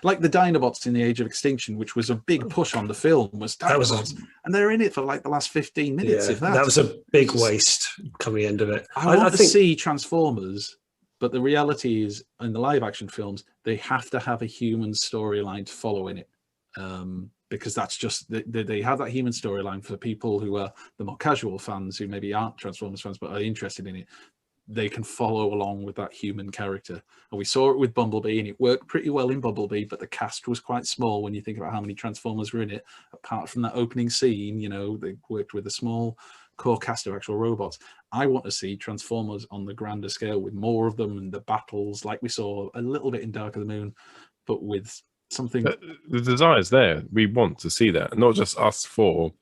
like the Dinobots in the Age of Extinction, which was a big push on the film. And they're in it for like the last 15 minutes. Yeah, that was a big waste coming end of it. I want to see Transformers. But the reality is, in the live action films, they have to have a human storyline to follow in it. Because that's just, they have that human storyline for people who are the more casual fans who maybe aren't Transformers fans but are interested in it. they can follow along with that human character. And we saw it with Bumblebee, and it worked pretty well in Bumblebee, but the cast was quite small when you think about how many Transformers were in it. Apart from that opening scene, you know, they worked with a small core cast of actual robots. I want to see Transformers on the grander scale with more of them, and the battles like we saw a little bit in Dark of the Moon, but with something. The desire's there. We want to see that, not just us four.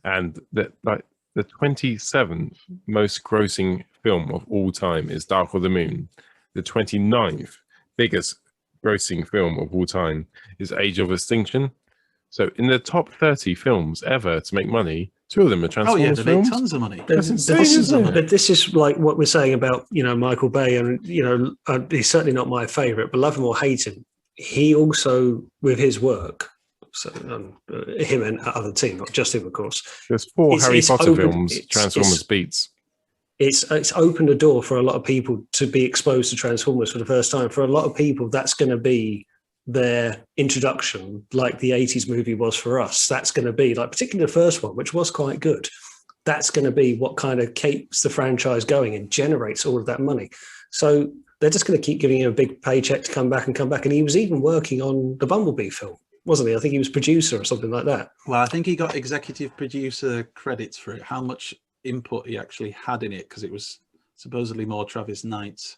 And that, like, the 27th most grossing film of all time is Dark of the Moon. The 29th biggest grossing film of all time is Age of Extinction. So in the top 30 films ever to make money, 2 of them are Transformers they films. make tons of money. That's insane, isn't it? But this is like what we're saying about, you know, Michael Bay, and, you know, he's certainly not my favourite, but love him or hate him, he also, with his work, so him and other team, not just him, of course. There's 4 Harry Potter open, films, Transformers beats. It's opened a door for a lot of people to be exposed to Transformers for the first time. For a lot of people, that's going to be their introduction, like the 80s movie was for us. That's going to be, like, particularly the first one, which was quite good. That's going to be what kind of keeps the franchise going and generates all of that money. So they're just going to keep giving him a big paycheck to come back and come back. And he was even working on the Bumblebee film, wasn't he? I think he was producer or something like that. Well, I think he got executive producer credits for it. How much input he actually had in it, because it was supposedly more Travis Knight's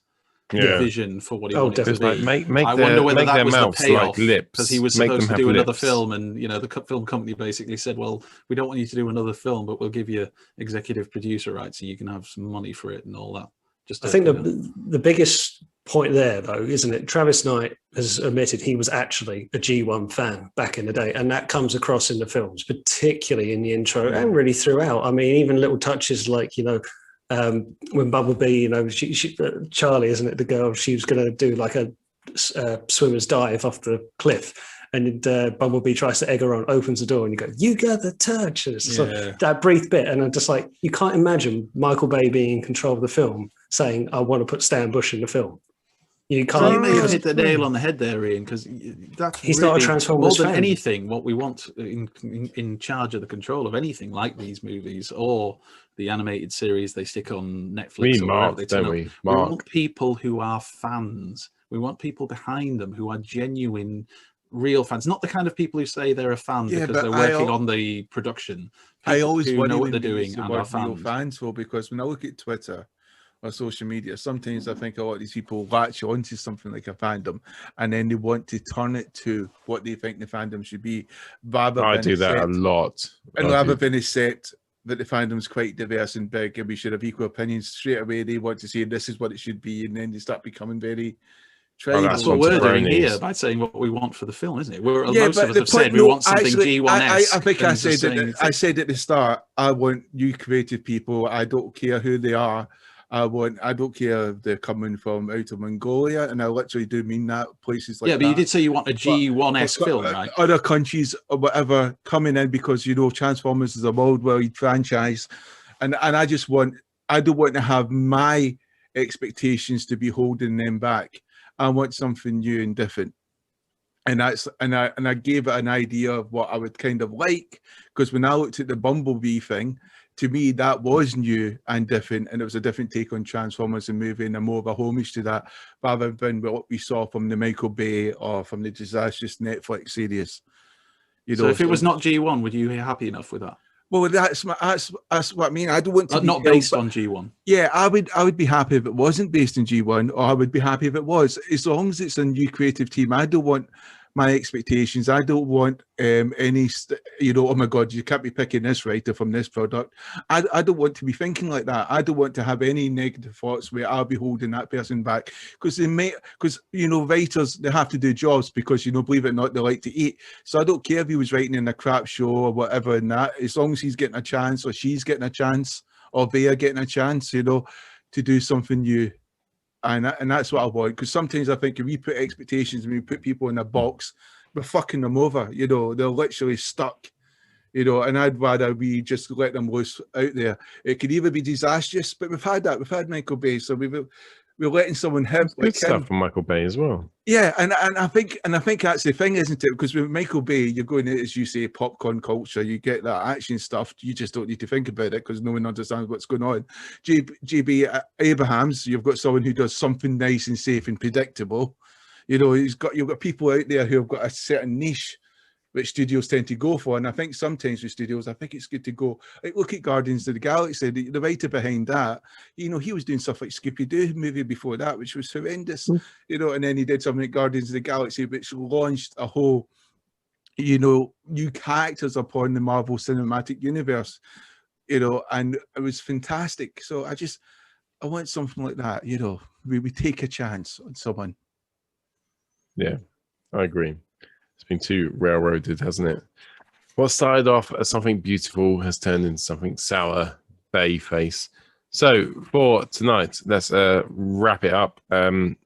vision for what he wanted to be. Like, I wonder whether that was the payoff, like lips, because he was supposed to do another film, and, you know, the film company basically said, well, we don't want you to do another film, but we'll give you executive producer rights so you can have some money for it and all that. I think the biggest point there, though, isn't it? Travis Knight has admitted he was actually a G1 fan back in the day, and that comes across in the films, particularly in the intro and really throughout. I mean, even little touches like, you know, when Bumblebee, you know, Charlie, isn't it, the girl, she was going to do like a swimmer's dive off the cliff, and Bumblebee tries to egg her on, opens the door, and you go, "You got the touch." And it's just like that brief bit, and I'm just like, you can't imagine Michael Bay being in control of the film saying, "I want to put Stan Bush in the film." You can't. You may have hit the nail on the head there, Ian, because that's he's not a Transformers more than fan. anything. What we want in charge of the control of anything like these movies or the animated series they stick on Netflix. We want people who are fans. We want people behind them who are genuine, real fans, not the kind of people who say they're a fan because they're working on the production. I always know what they're doing and are fans for, because when I look at Twitter or social media, sometimes I think a lot of these people latch onto something like a fandom, and then they want to turn it to what they think the fandom should be. I do that a lot. And rather than accept that the fandom's quite diverse and big and we should have equal opinions, straight away they want to say this is what it should be, and then they start becoming very tribal. That's what we're doing here by saying what we want for the film, isn't it? Most of us have said we want something G1-esque. I think I said at the start, I want new creative people. I don't care who they are. I don't care if they're coming from out of Mongolia, and I literally do mean that, places like that. Yeah, but you did say you want a G1-esque film, right? Other countries or whatever coming in, because, you know, Transformers is a worldwide franchise, and I don't want to have my expectations to be holding them back. I want something new and different. And I gave it an idea of what I would kind of like, because when I looked at the Bumblebee thing, to me, that was new and different, and it was a different take on Transformers and movie, and a more of a homage to that, rather than what we saw from the Michael Bay or from the disastrous Netflix series. So if it was not G1, would you be happy enough with that? Well, that's what I mean. I don't want to not based on G1. Yeah, I would be happy if it wasn't based on G1, or I would be happy if it was, as long as it's a new creative team. I don't want my expectations. I don't want any, oh my God, you can't be picking this writer from this product. I don't want to be thinking like that. I don't want to have any negative thoughts where I'll be holding that person back, because writers, they have to do jobs, because, believe it or not, they like to eat. So I don't care if he was writing in a crap show or whatever, and that, as long as he's getting a chance, or she's getting a chance, or they are getting a chance, to do something new. And that's what I want, because sometimes I think if we put expectations and we put people in a box, we're fucking them over. They're literally stuck. And I'd rather we just let them loose out there. It could either be disastrous, but we've had that. We've had Michael Bay, so we're letting someone hit Good stuff from Michael Bay as well. Yeah, and I think that's the thing, isn't it? Because with Michael Bay, you're going, as you say, popcorn culture. You get that action stuff. You just don't need to think about it because no one understands what's going on. JB Abrahams, you've got someone who does something nice and safe and predictable. You know, you've got people out there who have got a certain niche which studios tend to go for. And I think sometimes with studios, I think it's good to go, like, look at Guardians of the Galaxy, the writer behind that, you know, he was doing stuff like Scooby-Doo movie before that, which was horrendous, you know, and then he did something like Guardians of the Galaxy, which launched a whole, you know, new characters upon the Marvel Cinematic Universe, you know, and it was fantastic. So I want something like that, you know, we take a chance on someone. Yeah, I agree. It's been too railroaded, hasn't it? What started off as something beautiful has turned into something sour, bay face. So for tonight, let's wrap it up. But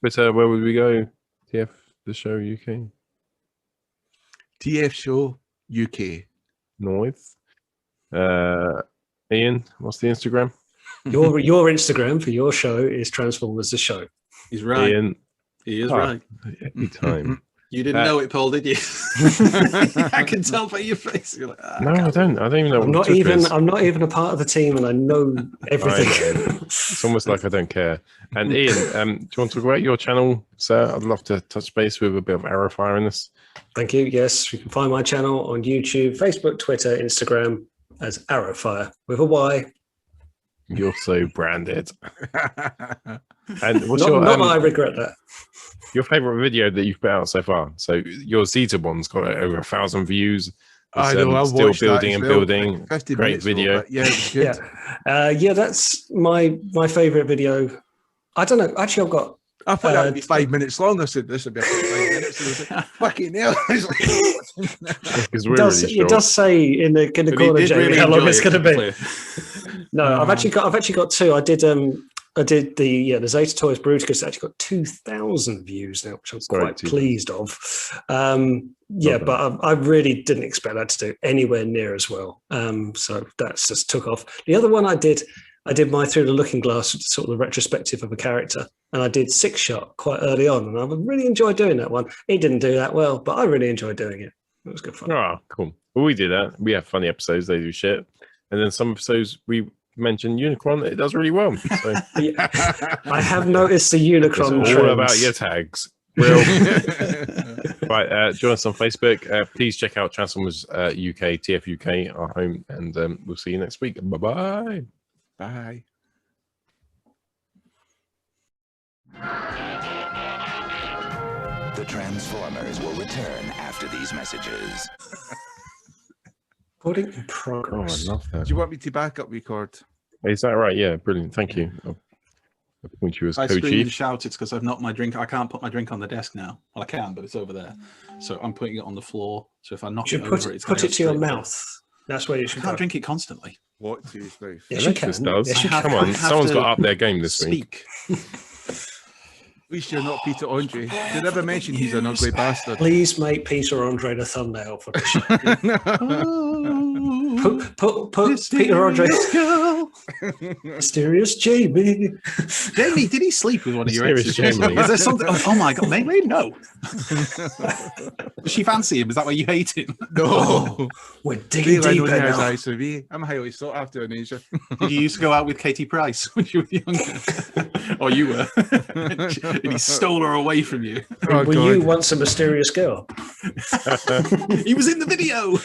where would we go? TF the show UK? TF show UK. North. Ian, what's the Instagram? Your Instagram for your show is Transformers the Show. He's right. Ian. He is right. Every time. You didn't know it, Paul, did you? I can tell by your face. You're like, no, I don't even know. I'm not even a part of the team, and I know everything. It's almost like I don't care. And Ian, do you want to talk about your channel, sir? I'd love to touch base with a bit of Arrowfyre in this. Thank you. Yes, you can find my channel on YouTube, Facebook, Twitter, Instagram as Arrowfyre with a Y. You're so branded. And what's not I regret that. Your favorite video that you've put out so far? So your Zeta one's got over 1,000 views. It's, I know. I still watched building and that as well. building. 50 Great video. Though, yeah, it's good. Yeah, that's my favorite video. I don't know. Actually, I've got. I thought that would be 5 minutes long. I said this would be 5 minutes. And I was like, fucking hell. It does say in the corner, Jamie, really how long it's enjoy going to it, be. No, I've actually got two. I did the Zeta Toys Bruticus. It's actually got 2,000 views now, which I'm quite pleased of. But I really didn't expect that to do anywhere near as well. So that's just took off. The other one I did my Through the Looking Glass, sort of the retrospective of a character, and I did 6-shot quite early on, and I really enjoyed doing that one. It didn't do that well, but I really enjoyed doing it. It was good fun. Oh, cool. Well, we do that. We have funny episodes. They do shit. And then some episodes we mention Unicron. It does really well. So. I have noticed the Unicron it's all about your tags. Real. Right. Join us on Facebook. Please check out Transformers UK, TF UK, our home. And we'll see you next week. Bye-bye. Bye. The Transformers will return after these messages. Recording in progress. Oh, I love that. Do you want me to back up record? Is that right? Yeah, brilliant. Thank you. I'll appoint you as I screamed and co-chief. shouted because I've knocked my drink. I can't put my drink on the desk now. Well, I can, but it's over there. So I'm putting it on the floor. So if I knock it over, it's put it to your mouth. That's where you should. I can't drink it constantly. What to his mouth? Yes, you can. Does. Yes, you Come on, someone's got up their game this week. At least you're not Peter Andre. Did ever mention he's an ugly bastard? Please make Peter Andre the thumbnail for the show. put Peter Andre. Mysterious Jamie. Jamie, did he sleep with one of your exes? Jamie. Is there something? Oh my god, maybe no. Does she fancy him? Is that why you hate him? No. We're digging deep now. I'm highly sought after in Asia. Did you used to go out with Katie Price when you were younger? Or you were? And he stole her away from you. Oh, were you once a mysterious girl? He was in the video.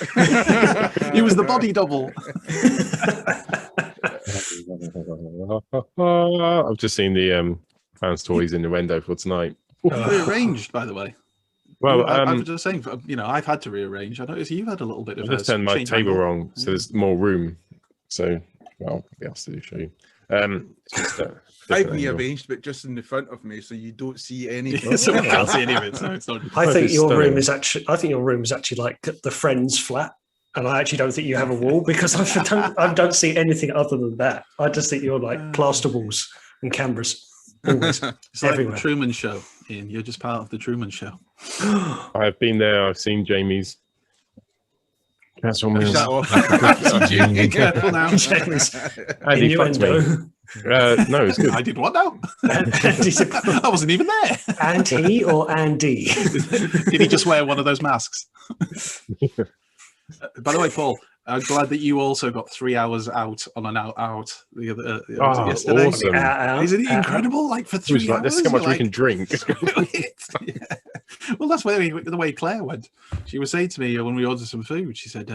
He was the body double. I've just seen the Fanstoys Innuendo for tonight. Rearranged, by the way. Well, I was just saying, I've had to rearrange. I noticed you've had a little bit of. I just turned my table wrong, so there's more room. So, well, I'll be asked to show you. I've rearranged, but just in the front of me, so you don't see anything. So I can't see any of it. So it's not. I think your room is actually like the Friends flat, and I actually don't think you have a wall because I don't see anything other than that. I just think you're like plaster walls and cameras. Always. It's like the Truman Show, Ian. You're just part of the Truman Show. I've been there. I've seen Jamie's. Transformers. Shut off. Be careful now. And he fucked me. No, it's good. I did what now? And he said, I wasn't even there. and he or Andy? Did he just wear one of those masks? By the way, Paul, I'm glad that you also got 3 hours out on an out the other was it yesterday. Awesome. Isn't it incredible? Like for 3 hours, This is how much we can drink. Yeah. Well, that's the way Claire went. She was saying to me when we ordered some food, she said,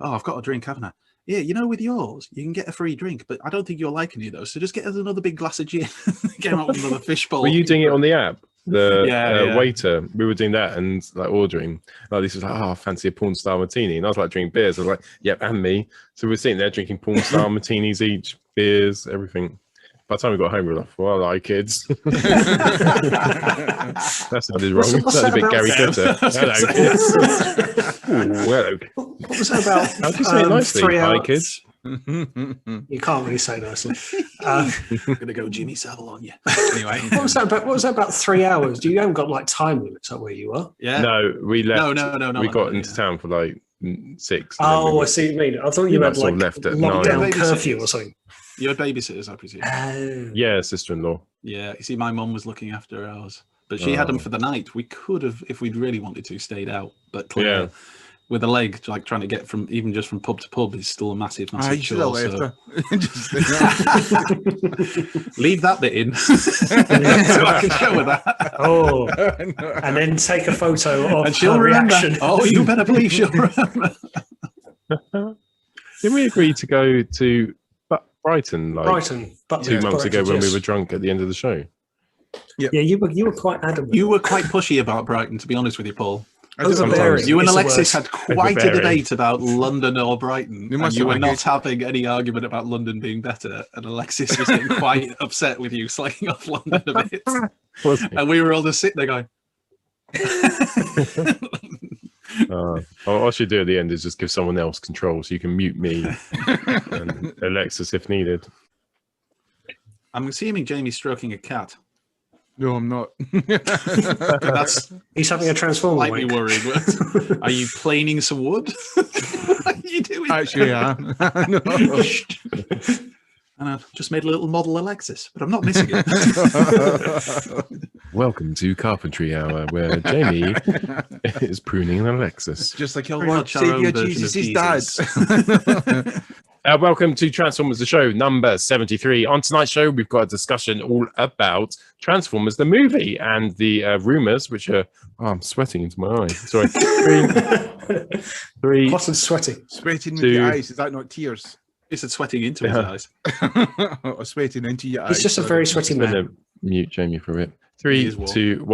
"Oh, I've got a drink, haven't I? Yeah, you know, with yours, you can get a free drink, but I don't think you'll like any of those. So just get us another big glass of gin." Came out with another fishbowl. Were you doing it on the app? The Yeah. waiter, we were doing that and like ordering. Like this was like, I fancy a porn star martini, and I was like drinking beers. I was like, yep, and me. So we're sitting there drinking porn star martinis each, beers, everything. By the time we got home, we were like, well, I kids. That sounded wrong. What's Sounded a bit that Gary about? Glitter. Hello, kids. Ooh, hello. What was that about? How do you say it nicely? 3 Hi, hours. kids. You can't really say nicely. I'm gonna go Jimmy Savile on you. Anyway, What was that about 3 hours? You haven't got like time limits up where you are. yeah. No, we left. No. We got into town for like 6. and then Oh, we I see what you mean. I thought you We had must have like left at lockdown 9. curfew or something. You had babysitters, I presume. Yeah, sister-in-law. Yeah, you see, my mum was looking after ours, but she had them for the night. We could have, if we'd really wanted to, stayed out. But Claire, Yeah. with a leg, like trying to get from even just from pub to pub, is still a massive I should have chore. left So her. Just- leave that bit in, so I can show her that, Oh, and then take a photo of and she'll her remember. reaction. Oh, you better believe she'll remember. Didn't we agree to go to Brighton like Brighton, but 2 months ago when we yes. were drunk at the end of the show? Yeah, you were quite adamant. You were quite pushy about Brighton, to be honest with you, Paul. I don't know. Overbearing. You and It's the Alexis worst. had quite a Overbearing. debate about London or Brighton, You and must you were have not argued. having any argument about London being better, and Alexis was getting quite upset with you slagging off London a bit, Was it? and we were all just sitting there going, All I should do at the end is just give someone else control so you can mute me and Alexis if needed. I'm assuming Jamie's stroking a cat. No, I'm not. That's He's having a transformer slightly wank. worried. But are you planing some wood? What are you doing? Actually, yeah. No. And I've just made a little model Alexis, but I'm not missing it. Welcome to Carpentry Hour, where Jamie is pruning an Alexis. Just like your Very Lord much our own Savior version Jesus, of his dad. Jesus. Welcome to Transformers the Show, number 73. On tonight's show, we've got a discussion all about Transformers the movie and the rumours, which are... Oh, I'm sweating into my eyes. Sorry. Three. Hot and sweaty. Sweating with Two. your eyes, is that not tears? He said sweating into his eyes. Or sweating into your eyes. He's just a sorry. very sweaty I'm going man. to mute Jamie for a bit. He 3, is warm. 2, 1.